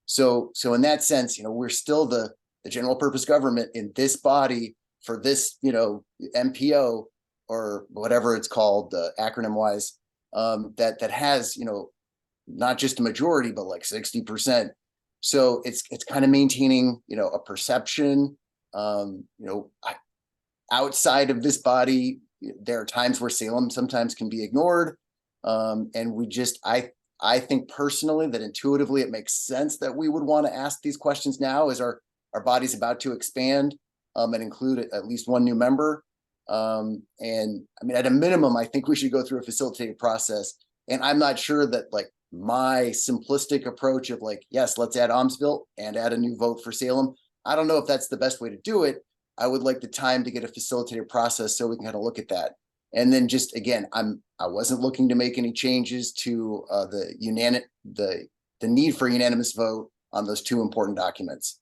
So in that sense, we're still the general purpose government in this body for this, MPO or whatever it's called, acronym wise, that has, not just a majority, but like 60%. So it's kind of maintaining, a perception, outside of this body. There are times where Salem sometimes can be ignored. And we just, I think personally that intuitively it makes sense that we would want to ask these questions now as our body's about to expand and include at least 1 new member. And I mean, at a minimum, I think we should go through a facilitated process. And I'm not sure that like my simplistic approach of like, yes, let's add Almsville and add a new vote for Salem. I don't know if that's the best way to do it. I would like the time to get a facilitated process so we can kind of look at that. And then just again, I wasn't looking to make any changes to the need for unanimous vote on those 2 important documents.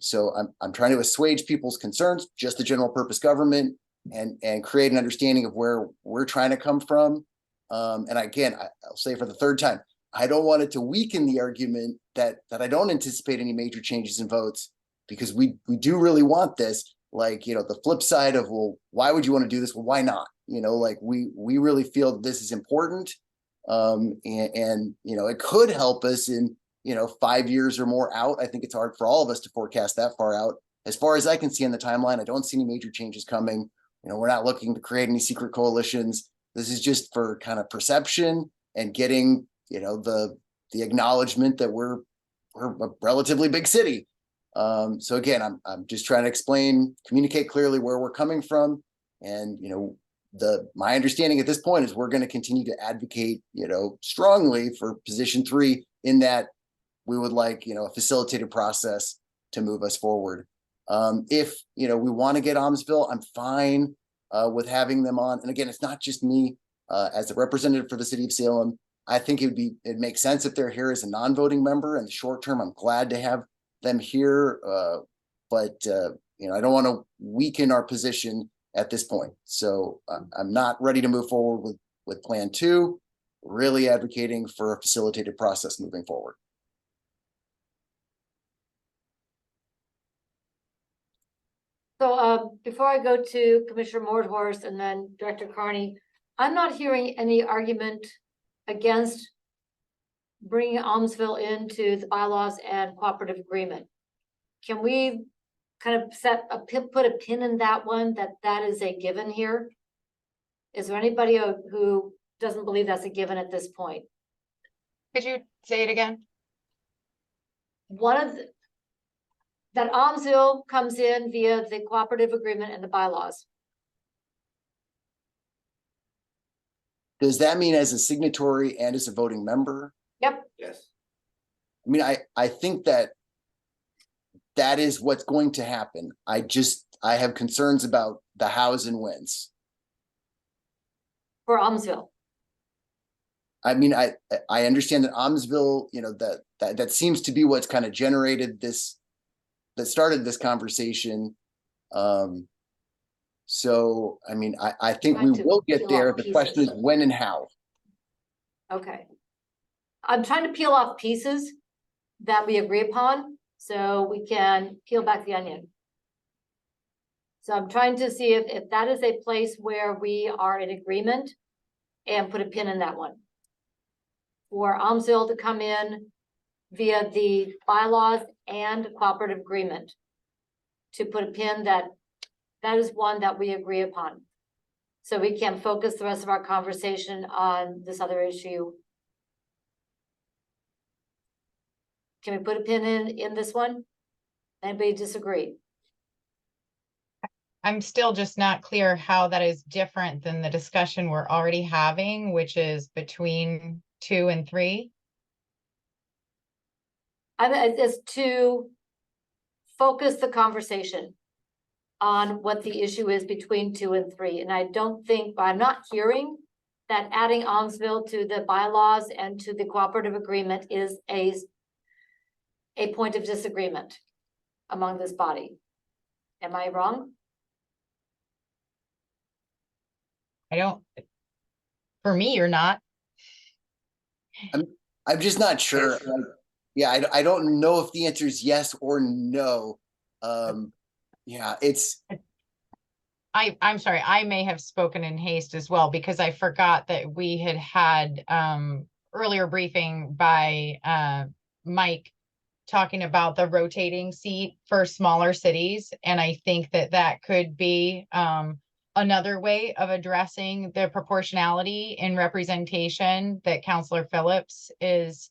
So I'm trying to assuage people's concerns, just the general purpose government, and create an understanding of where we're trying to come from. And again, I'll say for the 3rd time, I don't want it to weaken the argument that I don't anticipate any major changes in votes, because we do really want this. Like, the flip side of, well, why would you want to do this? Well, why not? Like we really feel this is important. And it could help us in, 5 years or more out. I think it's hard for all of us to forecast that far out. As far as I can see in the timeline, I don't see any major changes coming. We're not looking to create any secret coalitions. This is just for kind of perception and getting, the acknowledgement that we're a relatively big city. So again, I'm just trying to communicate clearly where we're coming from. And, my understanding at this point is we're going to continue to advocate, strongly for position 3 in that we would like, a facilitated process to move us forward. If, we want to get Almsville, I'm fine with having them on. And again, it's not just me as a representative for the city of Salem. I think it makes sense if they're here as a non-voting member. In the short term, I'm glad to have them here. But I don't want to weaken our position at this point. So I'm not ready to move forward with plan 2, really advocating for a facilitated process moving forward. So, before I go to Commissioner Mordhorst and then Director Carney, I'm not hearing any argument against bringing Almsville into the bylaws and cooperative agreement. Can we kind of put a pin in that one, that is a given here? Is there anybody who doesn't believe that's a given at this point? Could you say it again? That Almsville comes in via the cooperative agreement and the bylaws. Does that mean as a signatory and as a voting member? Yep. Yes. I mean, I think that is what's going to happen. I have concerns about the hows and whens. For Almsville. I mean, I understand that Almsville, you know, that seems to be what's kind of generated this, that started this conversation. So, I mean, I think we will get there. The question is when and how. Okay. I'm trying to peel off pieces that we agree upon so we can peel back the onion. So I'm trying to see if that is a place where we are in agreement and put a pin in that one. For Almsville to come in via the bylaws and cooperative agreement. To put a pin that is one that we agree upon. So we can focus the rest of our conversation on this other issue. Can we put a pin in this one? Anybody disagree? I'm still just not clear how that is different than the discussion we're already having, which is between 2 and 3. It's to focus the conversation on what the issue is between 2 and 3. And I don't think, I'm not hearing that adding Almsville to the bylaws and to the cooperative agreement is a point of disagreement among this body. Am I wrong? For me, you're not. I'm just not sure. Yeah, I don't know if the answer is yes or no. Yeah, I'm sorry, I may have spoken in haste as well, because I forgot that we had earlier briefing by Mike talking about the rotating seat for smaller cities. And I think that could be another way of addressing the proportionality in representation that Councillor Phillips is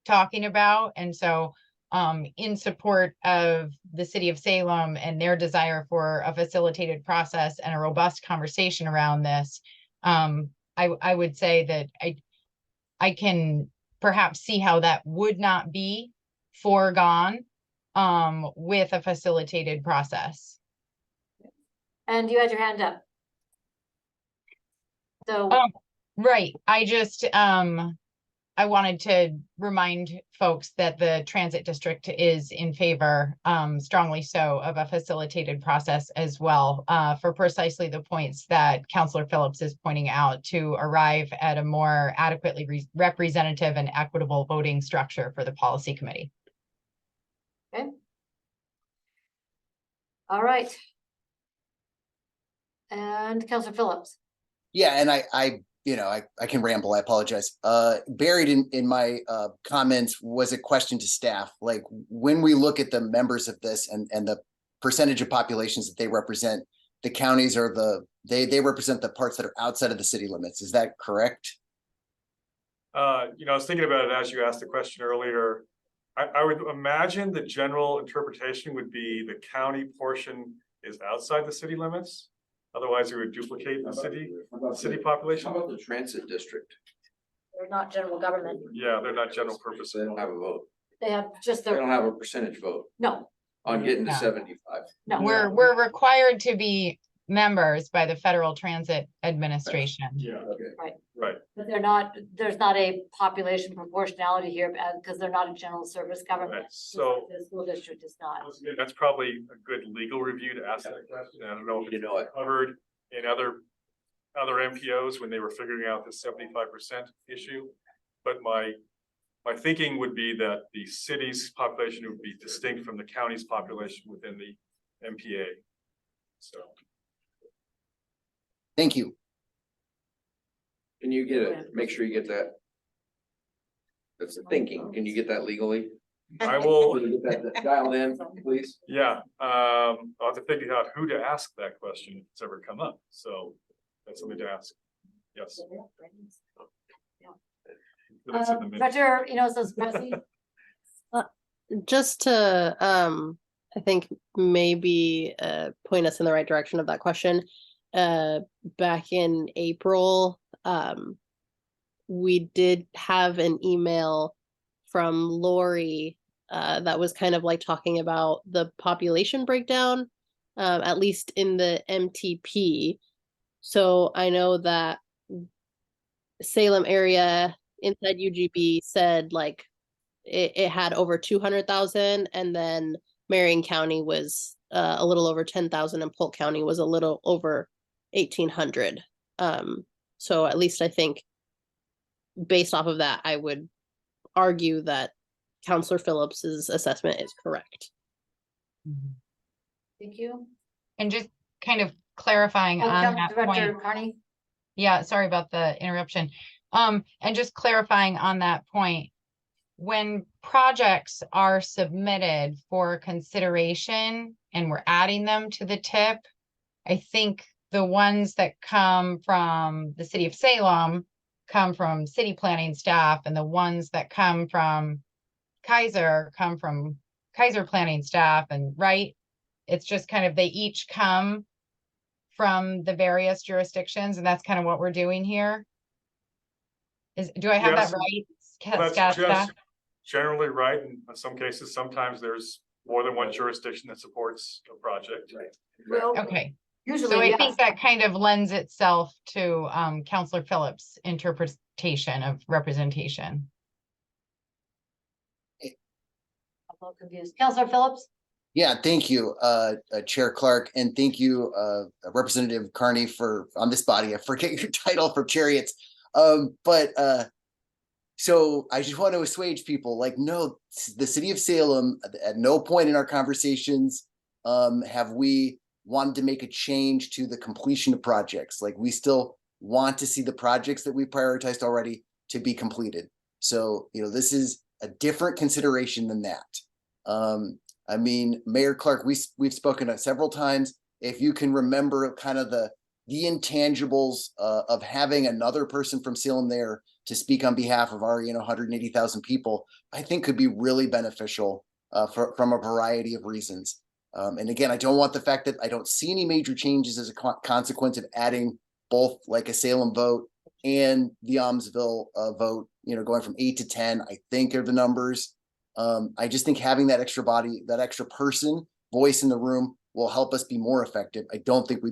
talking about. And so in support of the city of Salem and their desire for a facilitated process and a robust conversation around this, I would say that I can perhaps see how that would not be foregone with a facilitated process. And you had your hand up. So right. I just I wanted to remind folks that the transit district is in favor, strongly so, of a facilitated process as well, for precisely the points that Councillor Phillips is pointing out, to arrive at a more adequately representative and equitable voting structure for the policy committee. okay. All right. And Councillor Phillips. yeah, and I can ramble, I apologize. Buried in my comments was a question to staff. Like, when we look at the members of this and the percentage of populations that they represent, the counties are they represent the parts that are outside of the city limits. Is that correct? I was thinking about it as you asked the question earlier. I would imagine the general interpretation would be the county portion is outside the city limits. Otherwise, it would duplicate the city population. How about the transit district? They're not general government. Yeah, they're not general purpose. They don't have a vote. They have just They their, don't have a percentage vote no, on getting to No. 75. no. We're required to be members by the Federal Transit Administration. Yeah, Okay. right. But there's not a population proportionality here because they're not a general service government. Right. So The school district is not. that's probably a good legal review to ask that question. I don't know if You know it. it's covered in other MPOs when they were figuring out the 75% issue. But my thinking would be that the city's population would be distinct from the county's population within the MPA. So. Thank you. Can you get it, make sure you get that? That's the thinking. Can you get that legally? I will, Can you get that dialed in, please? yeah, I'll have to figure out who to ask that question if it's ever come up, so that's something to ask. Yes. That's in the minutes. Director, says Bessie. Just to, I think maybe point us in the right direction of that question. Back in April, we did have an email from Lori that was kind of like talking about the population breakdown, at least in the MTP. So I know that Salem area inside UGB said like it had over 200,000, and then Marion County was a little over 10,000, and Polk County was a little over 1,800. So at least I think based off of that, I would argue that Counselor Phillips's assessment is correct. Thank you. And just kind of clarifying on that Director point. Carney. Yeah, sorry about the interruption. And just clarifying on that point, when projects are submitted for consideration and we're adding them to the tip, I think the ones that come from the city of Salem come from city planning staff, and the ones that come from Kaiser come from Kaiser planning staff, and right? It's just kind of, they each come from the various jurisdictions, and that's kind of what we're doing here. Do I have Yes. that right? That's Scott, just generally right. In some cases, sometimes there's more than one jurisdiction that supports a project. Right. Well, okay. usually, So I yes. think that kind of lends itself to Counselor Phillips' interpretation of representation. I'm a little confused. Counselor Phillips? Yeah, thank you, Chair Clark, and thank you, Representative Carney on this body. I forget your title for Chariots. So I just want to assuage people, like, no, the city of Salem, at no point in our conversations have we wanted to make a change to the completion of projects. Like, we still want to see the projects that we prioritized already to be completed. So, this is a different consideration than that. I mean, Mayor Clark, we've spoken several times. If you can remember kind of the intangibles of having another person from Salem there to speak on behalf of our 180,000 people, I think could be really beneficial from a variety of reasons. And again, I don't want the fact that I don't see any major changes as a consequence of adding both like a Salem vote and the Almsville vote, going from 8 to 10, I think are the numbers. I just think having that extra body, that extra person voice in the room will help us be more effective. I do not think we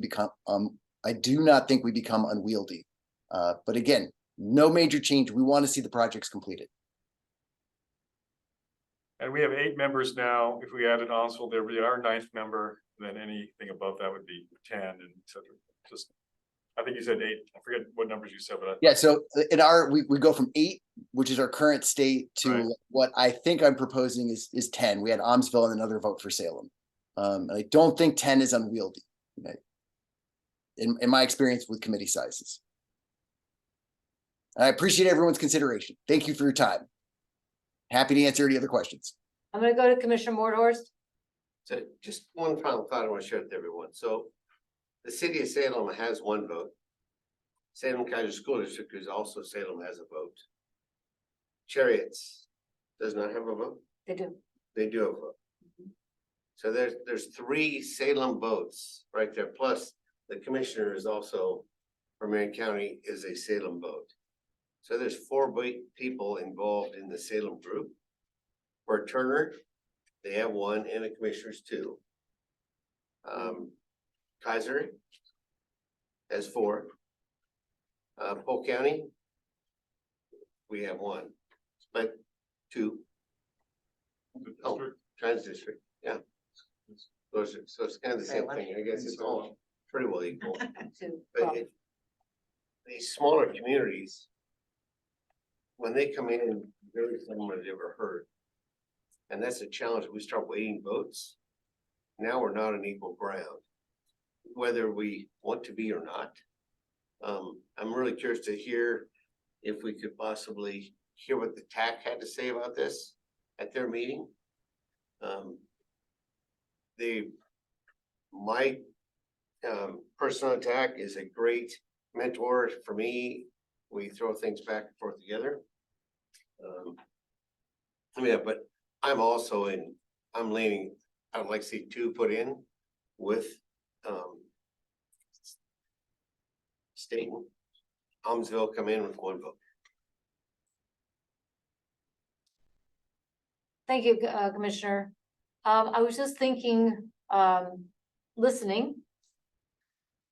become unwieldy. But again, no major change. We want to see the projects completed. And we have 8 members now. If we added Almsville, there would be our 9th member. Then anything above that would be 10, and et cetera. Just, I think you said 8. I forget what numbers you said, but Yeah. So in we go from 8, which is our current state, to Right. what I think I'm proposing is 10. We had Almsville and another vote for Salem. And I don't think 10 is unwieldy, right? In my experience with committee sizes. And I appreciate everyone's consideration. Thank you for your time. Happy to answer any other questions. I'm going to go to Commissioner Mordhorst. So just one final thought I want to share with everyone. So the city of Salem has 1 vote. Salem Kaiser School District is also Salem has a vote. Chariots does not have a vote. They do. They do have a vote. So there's 3 Salem votes right there. Plus the commissioner is also for Marion County is a Salem vote. So there's 4 people involved in the Salem group. For Turner, they have 1 and the commissioners 2. Kaiser has 4. Polk County, we have 1, but 2. Oh, Trans District, yeah. So it's kind of the same thing. I guess it's all pretty well equal. But these smaller communities, when they come in, very someone I've ever heard. And that's a challenge. We start weighting votes. Now we're not on equal ground. whether we want to be or not. I'm really curious to hear if we could possibly hear what the TAC had to say about this at their meeting. My person on TAC is a great mentor for me. We throw things back and forth together. Yeah, but I'm also I'm leaning, I would like to see 2 put in with Staten. Almsville come in with 1 vote. Thank you, Commissioner. I was just thinking, listening,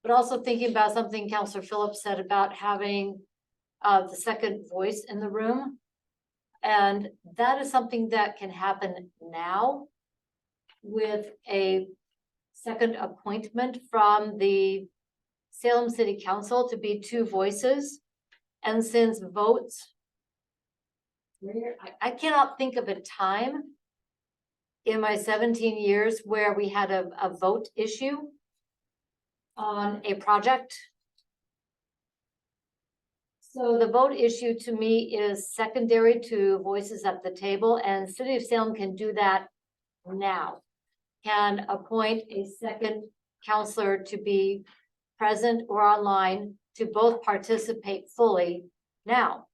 but also thinking about something Counselor Phillips said about having the second voice in the room. And that is something that can happen now with a second appointment from the Salem City Council to be 2 voices. And since votes, I cannot think of a time in my 17 years where we had a vote issue on a project. So the vote issue to me is secondary to voices at the table, and City of Salem can do that now. Can appoint a second counselor to be present or online to both participate fully now.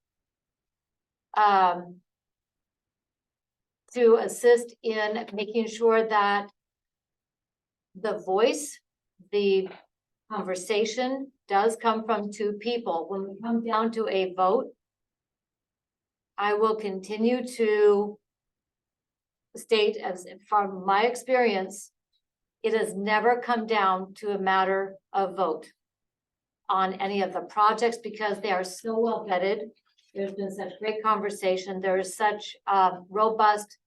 To assist in making sure that the voice, the conversation does come from 2 people. When we come down to a vote, I will continue to state, as from my experience, it has never come down to a matter of vote on any of the projects because they are so well vetted. There's been such great conversation. There is such robust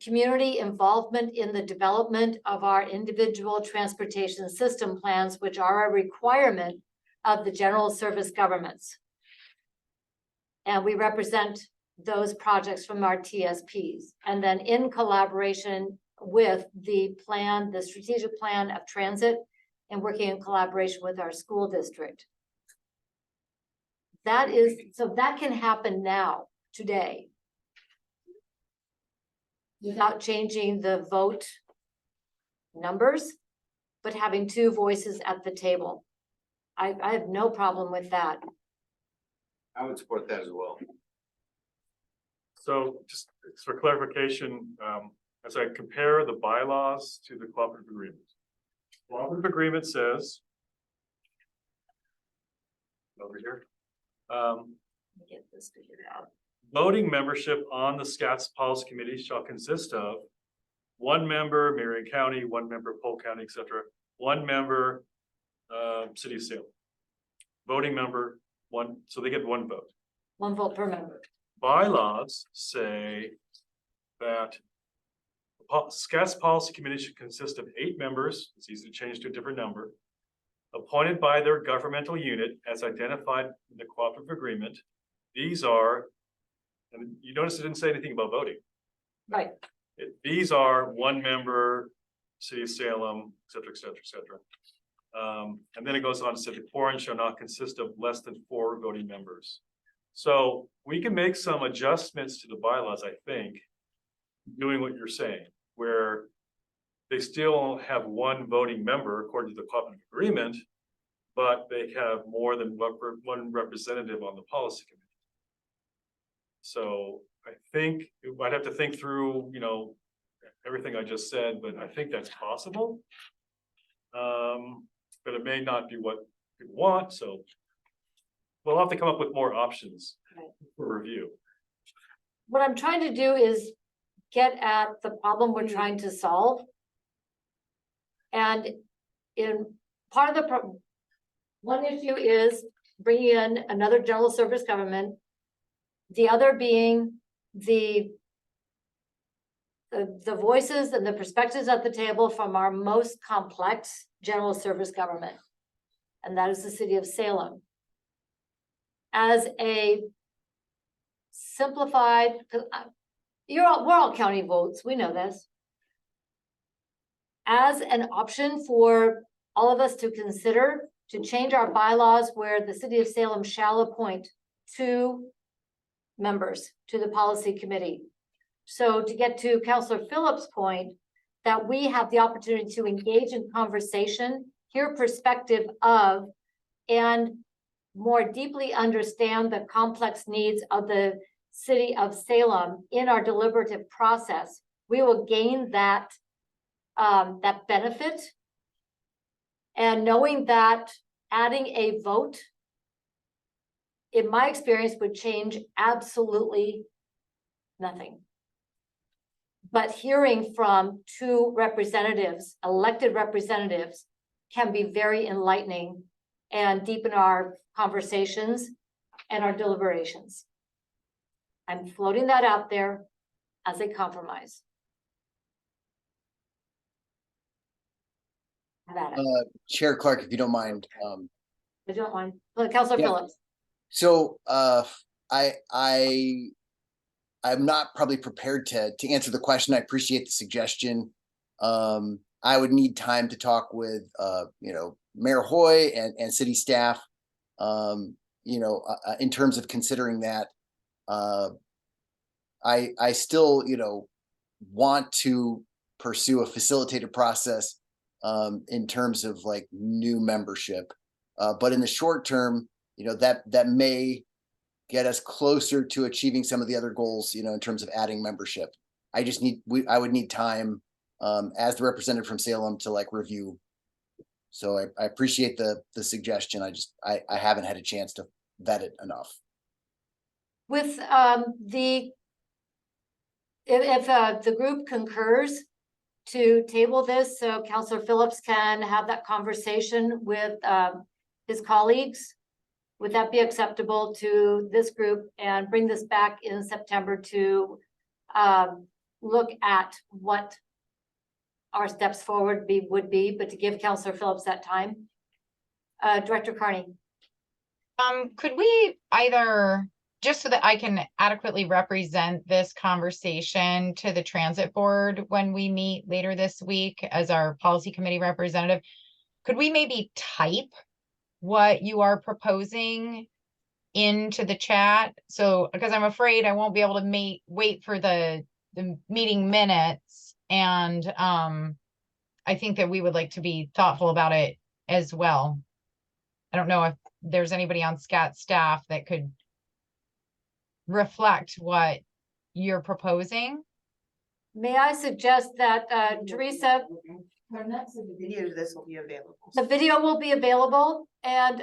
community involvement in the development of our individual transportation system plans, which are a requirement of the general service governments. And we represent those projects from our TSPs. And then in collaboration with the plan, the strategic plan of transit, and working in collaboration with our school district. So that can happen now, today, without changing the vote numbers, but having 2 voices at the table. I have no problem with that. I would support that as well. So just for clarification, as I compare the bylaws to the cooperative agreement. Cooperative agreement says over here, Get this figured out. voting membership on the SCATS policy committee shall consist of 1 member, Marion County, 1 member, Polk County, etc. 1 member, City of Salem. Voting member, 1, so they get 1 vote. 1 vote per member. Bylaws say that SCATS policy committee should consist of 8 members. It's easy to change to a different number. Appointed by their governmental unit as identified in the cooperative agreement. These are, and you notice it didn't say anything about voting. Right. These are 1 member, City of Salem, et cetera, et cetera, et cetera. And then it goes on to say the quorum shall not consist of less than 4 voting members. So we can make some adjustments to the bylaws, I think, doing what you're saying, where they still have 1 voting member according to the cooperative agreement, but they have more than 1 representative on the policy committee. So I think I'd have to think through, everything I just said, but I think that's possible. But it may not be what people want, so we'll have to come up with more options for review. What I'm trying to do is get at the problem we're trying to solve. And in part of the one issue is bringing in another general service government. The other being the voices and the perspectives at the table from our most complex general service government. And that is the City of Salem. As a simplified, we're all county votes, we know this. as an option for all of us to consider to change our bylaws where the city of Salem shall appoint 2 members to the policy committee. So to get to Councilor Phillips' point, that we have the opportunity to engage in conversation, hear perspective of, and more deeply understand the complex needs of the city of Salem in our deliberative process, we will gain that that benefit. And knowing that adding a vote, in my experience, would change absolutely nothing. But hearing from 2 representatives, elected representatives, can be very enlightening and deepen our conversations and our deliberations. I'm floating that out there as a compromise. Have at it. Chair Clark, if you don't mind, I don't mind. Councilor Yeah. Phillips. so I'm not probably prepared to answer the question. I appreciate the suggestion. I would need time to talk with Mayor Hoy and city staff. In terms of considering that, I still want to pursue a facilitated process in terms of like new membership, but in the short term, that may get us closer to achieving some of the other goals, in terms of adding membership. I would need time as the representative from Salem to like review. So I appreciate the suggestion. I haven't had a chance to vet it enough. With if the group concurs to table this, so Councilor Phillips can have that conversation with his colleagues, would that be acceptable to this group and bring this back in September to look at what our steps forward would be, but to give Councilor Phillips that time? Director Carney. Could we either, just so that I can adequately represent this conversation to the transit board when we meet later this week as our policy committee representative, could we maybe type what you are proposing into the chat? So, because I'm afraid I won't be able to wait for the meeting minutes. And I think that we would like to be thoughtful about it as well. I don't know if there's anybody on SCAT staff that could reflect what you're proposing. May I suggest that Teresa, The video of this will be available. the video will be available, and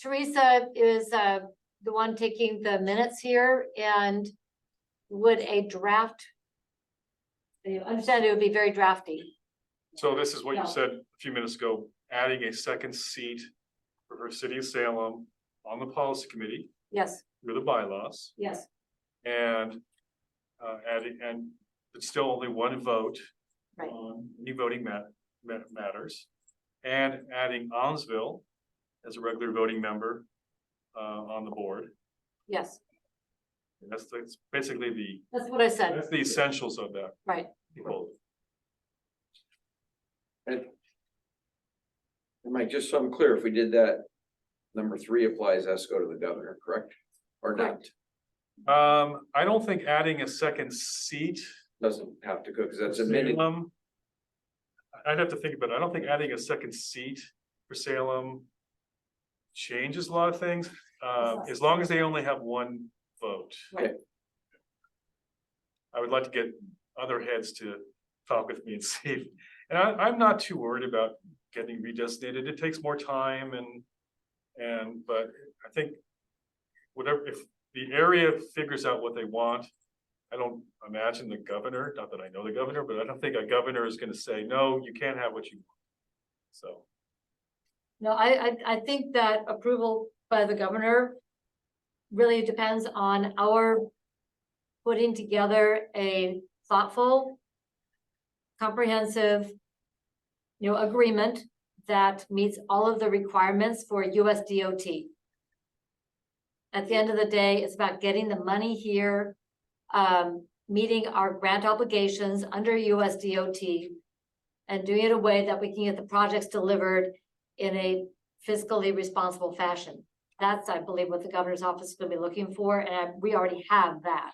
Teresa is the one taking the minutes here, and would a draft, you understand it would be very drafty. So this is what No. you said a few minutes ago, adding a second seat for City of Salem on the policy committee Yes, through the bylaws, yes, and it's still only one vote right. on any voting matters, and adding Almsville as a regular voting member on the board. Yes, And that's basically that's what I said, that's the essentials of that. right. People. And Mike, just so I'm clear, if we did that, number 3 applies, has to go to the governor, correct? Or not? Correct. I don't think adding a second seat. Doesn't have to go, because that's amended. Salem, I'd have to think about it. I don't think adding a second seat for Salem changes a lot of things, as long as they only have one vote. Right. I would like to get other heads to talk with me and see. And I'm not too worried about getting redesignated. It takes more time but I think whatever, if the area figures out what they want, I don't imagine the governor, not that I know the governor, but I don't think a governor is going to say, no, you can't have what you want. So. No, I think that approval by the governor really depends on our putting together a thoughtful, comprehensive, agreement that meets all of the requirements for US DOT. At the end of the day, it's about getting the money here, meeting our grant obligations under US DOT, and doing it in a way that we can get the projects delivered in a fiscally responsible fashion. That's, I believe, what the governor's office is gonna be looking for, and we already have that.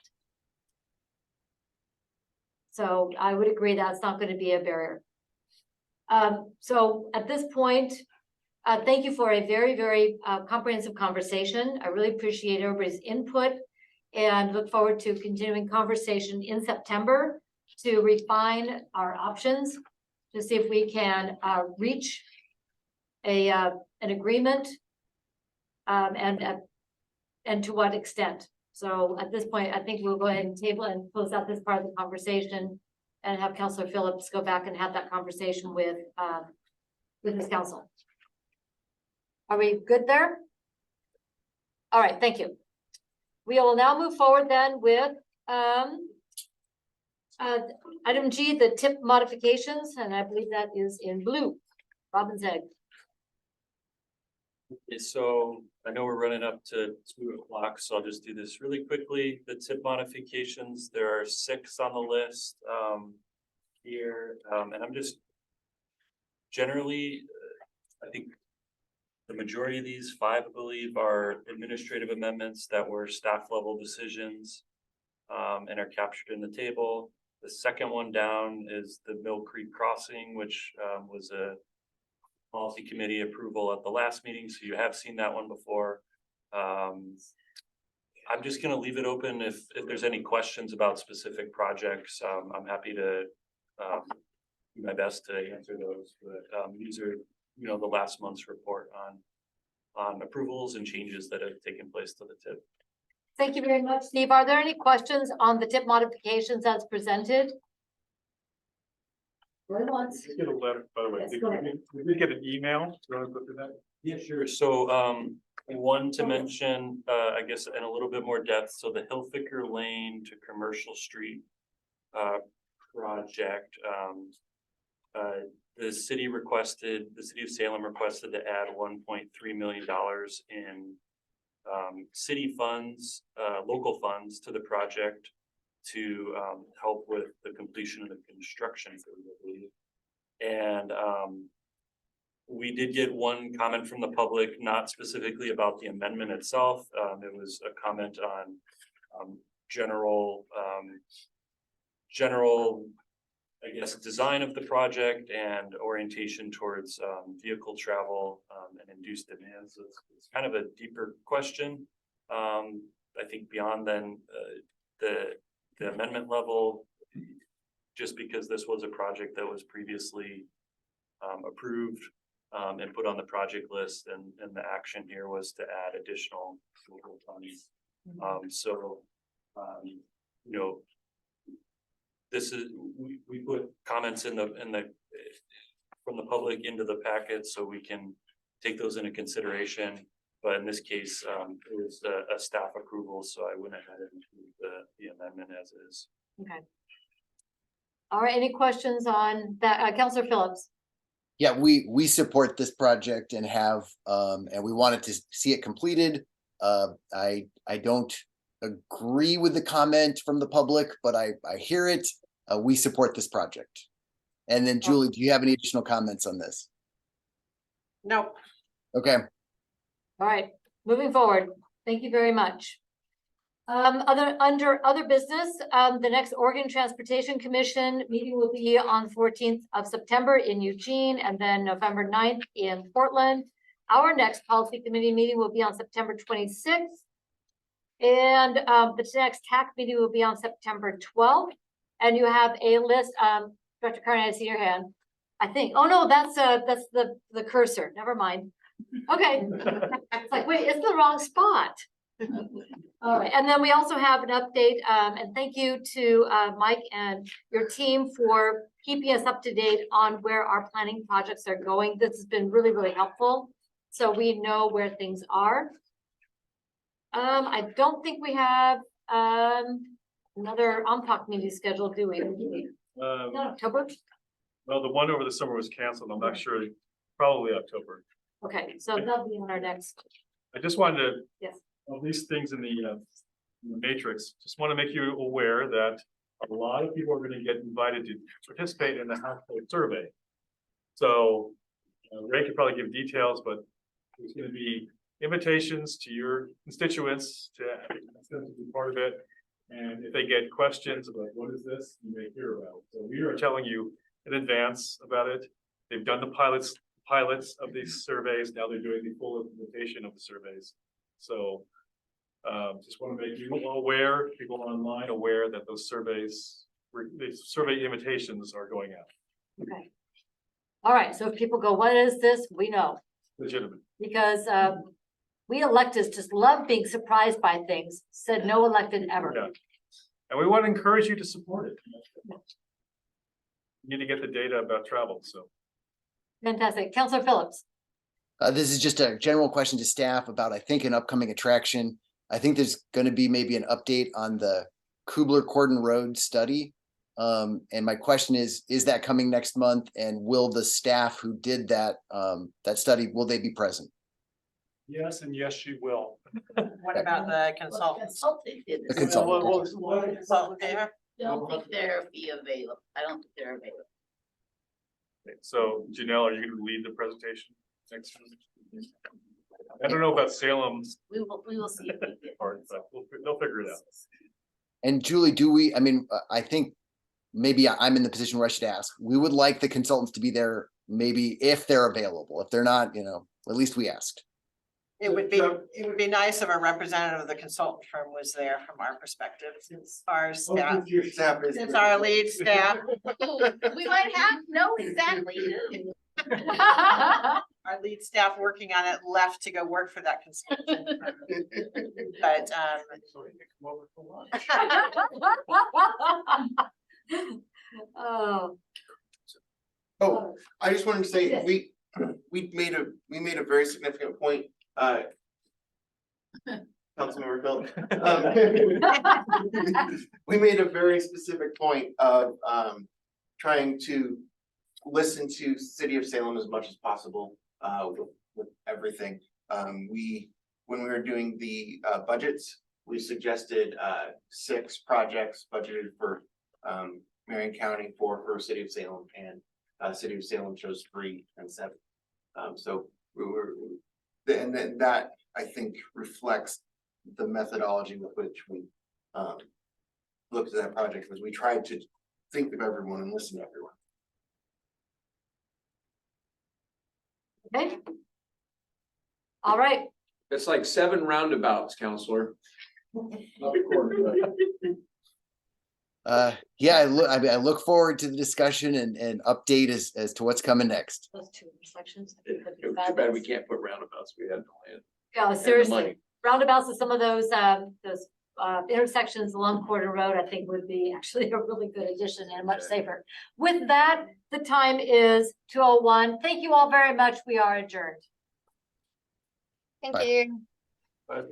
So I would agree that's not gonna be a barrier. So at this point, thank you for a very, very comprehensive conversation. I really appreciate everybody's input and look forward to continuing conversation in September to refine our options, to see if we can reach an agreement and to what extent. So at this point, I think we'll go ahead and table and close out this part of the conversation and have Councilor Phillips go back and have that conversation with his council. Are we good there? All right, thank you. We will now move forward then with item G, the tip modifications, and I believe that is in blue. Robin's egg. Okay, so I know we're running up to 2 o'clock, so I'll just do this really quickly. The tip modifications, there are 6 on the list here, and I'm just generally, I think the majority of these, 5, I believe, are administrative amendments that were staff level decisions and are captured in the table. The second one down is the Mill Creek Crossing, which was a policy committee approval at the last meeting, so you have seen that one before. I'm just gonna leave it open if there's any questions about specific projects. I'm happy to do my best to answer those, but these are, you know, the last month's report on approvals and changes that have taken place to the tip. Thank you very much, Steve. Are there any questions on the tip modifications as presented? Going once. Did we get a letter, by the way, Yes, did go ahead. we get an email? Do you want to go through that? Yeah, sure. So one to mention, I guess in a little bit more depth, so the Hillficker Lane to Commercial Street project, the city of Salem requested to add $1.3 million in city funds, local funds to the project to help with the completion of the construction. And we did get one comment from the public, not specifically about the amendment itself. It was a comment on general, I guess, design of the project and orientation towards vehicle travel and induced demand. So it's kind of a deeper question. I think beyond then the amendment level, just because this was a project that was previously approved and put on the project list, and the action here was to add additional local funds. You know, this is, we put comments from the public into the packet so we can take those into consideration. But in this case, it was a staff approval, so I went ahead and included the amendment as is. Okay. All right, any questions on that? Councilor Phillips? Yeah, we support this project and have, and we wanted to see it completed. I don't agree with the comment from the public, but I hear it. We support this project. And then Julie, do you have any additional comments on this? No. Okay. All right, moving forward. Thank you very much. Under other business, the next Oregon Transportation Commission meeting will be on 14th of September in Eugene, and then November 9th in Portland. Our next policy committee meeting will be on September 26th. And the next TAC meeting will be on September 12th. And you have a list, Dr. Carney, I see your hand. I think, oh no, that's the cursor, never mind. Okay, it's like, wait, it's the wrong spot. All right, and then we also have an update, and thank you to Mike and your team for keeping us up to date on where our planning projects are going. This has been really, really helpful, so we know where things are. I don't think we have another OMPOC meeting scheduled, do we? Not October? Well, the one over the summer was canceled. I'm not sure, probably October. Okay, so that'll be on our next. I just wanted to, Yes. all these things in the matrix, just want to make you aware that a lot of people are going to get invited to participate in the household survey. So Ray could probably give details, but there's gonna be invitations to your constituents to ask them to be part of it. And if they get questions about what is this, you may hear about it. So we are telling you in advance about it. They've done the pilots of these surveys. Now they're doing the full implementation of the surveys. So just want to make you aware, people online aware that those surveys, the survey invitations are going out. Okay. All right, so if people go, what is this? We know. Legitimate. Because we electeds just love being surprised by things, said no elected ever. Yeah. And we want to encourage you to support it. You need to get the data about travel, so. Fantastic. Counselor Phillips. This is just a general question to staff about, I think, an upcoming attraction. I think there's going to be maybe an update on the Kubler-Cordon Road study. And my question is that coming next month? And will the staff who did that, that study, will they be present? Yes, and yes, she will. What about the consultants? Consultant did The this. consultant. Consultant there? Don't think they'll be available. I don't think they're available. Okay, so Janelle, are you going to lead the presentation next? I don't know about Salem's We will see if we get. part, but they'll figure it out. And Julie, I mean, I think maybe I'm in the position where I should ask. We would like the consultants to be there, maybe if they're available. If they're not, at least we asked. It would be nice if a representative of the consultant firm was there from our perspective, since our staff, since our lead staff, We might know exactly who. our lead staff working on it left to go work for that consultant. But, So you can come over for lunch. Oh. Oh, I just wanted to say, Yes. we made a very significant point, Councilmember Phillips. We made a very specific point of, trying to listen to City of Salem as much as possible, with everything. When we were doing the, budgets, we suggested, 6 projects budgeted for, Marion County, 4 for City of Salem, and City of Salem chose 3 and 7. So and then that, I think, reflects the methodology with which we looked at that project, because we tried to think of everyone and listen to everyone. Okay. All right. It's like 7 roundabouts, counselor. Yeah, I look forward to the discussion and update as to what's coming next. Those 2 intersections. Too bad we can't put roundabouts. We had no land. Yeah, seriously. Roundabouts of some of those intersections along Cordon Road, I think would be actually a really good addition and much safer. With that, the time is 2:01. Thank you all very much. We are adjourned. Thank Bye. you. But,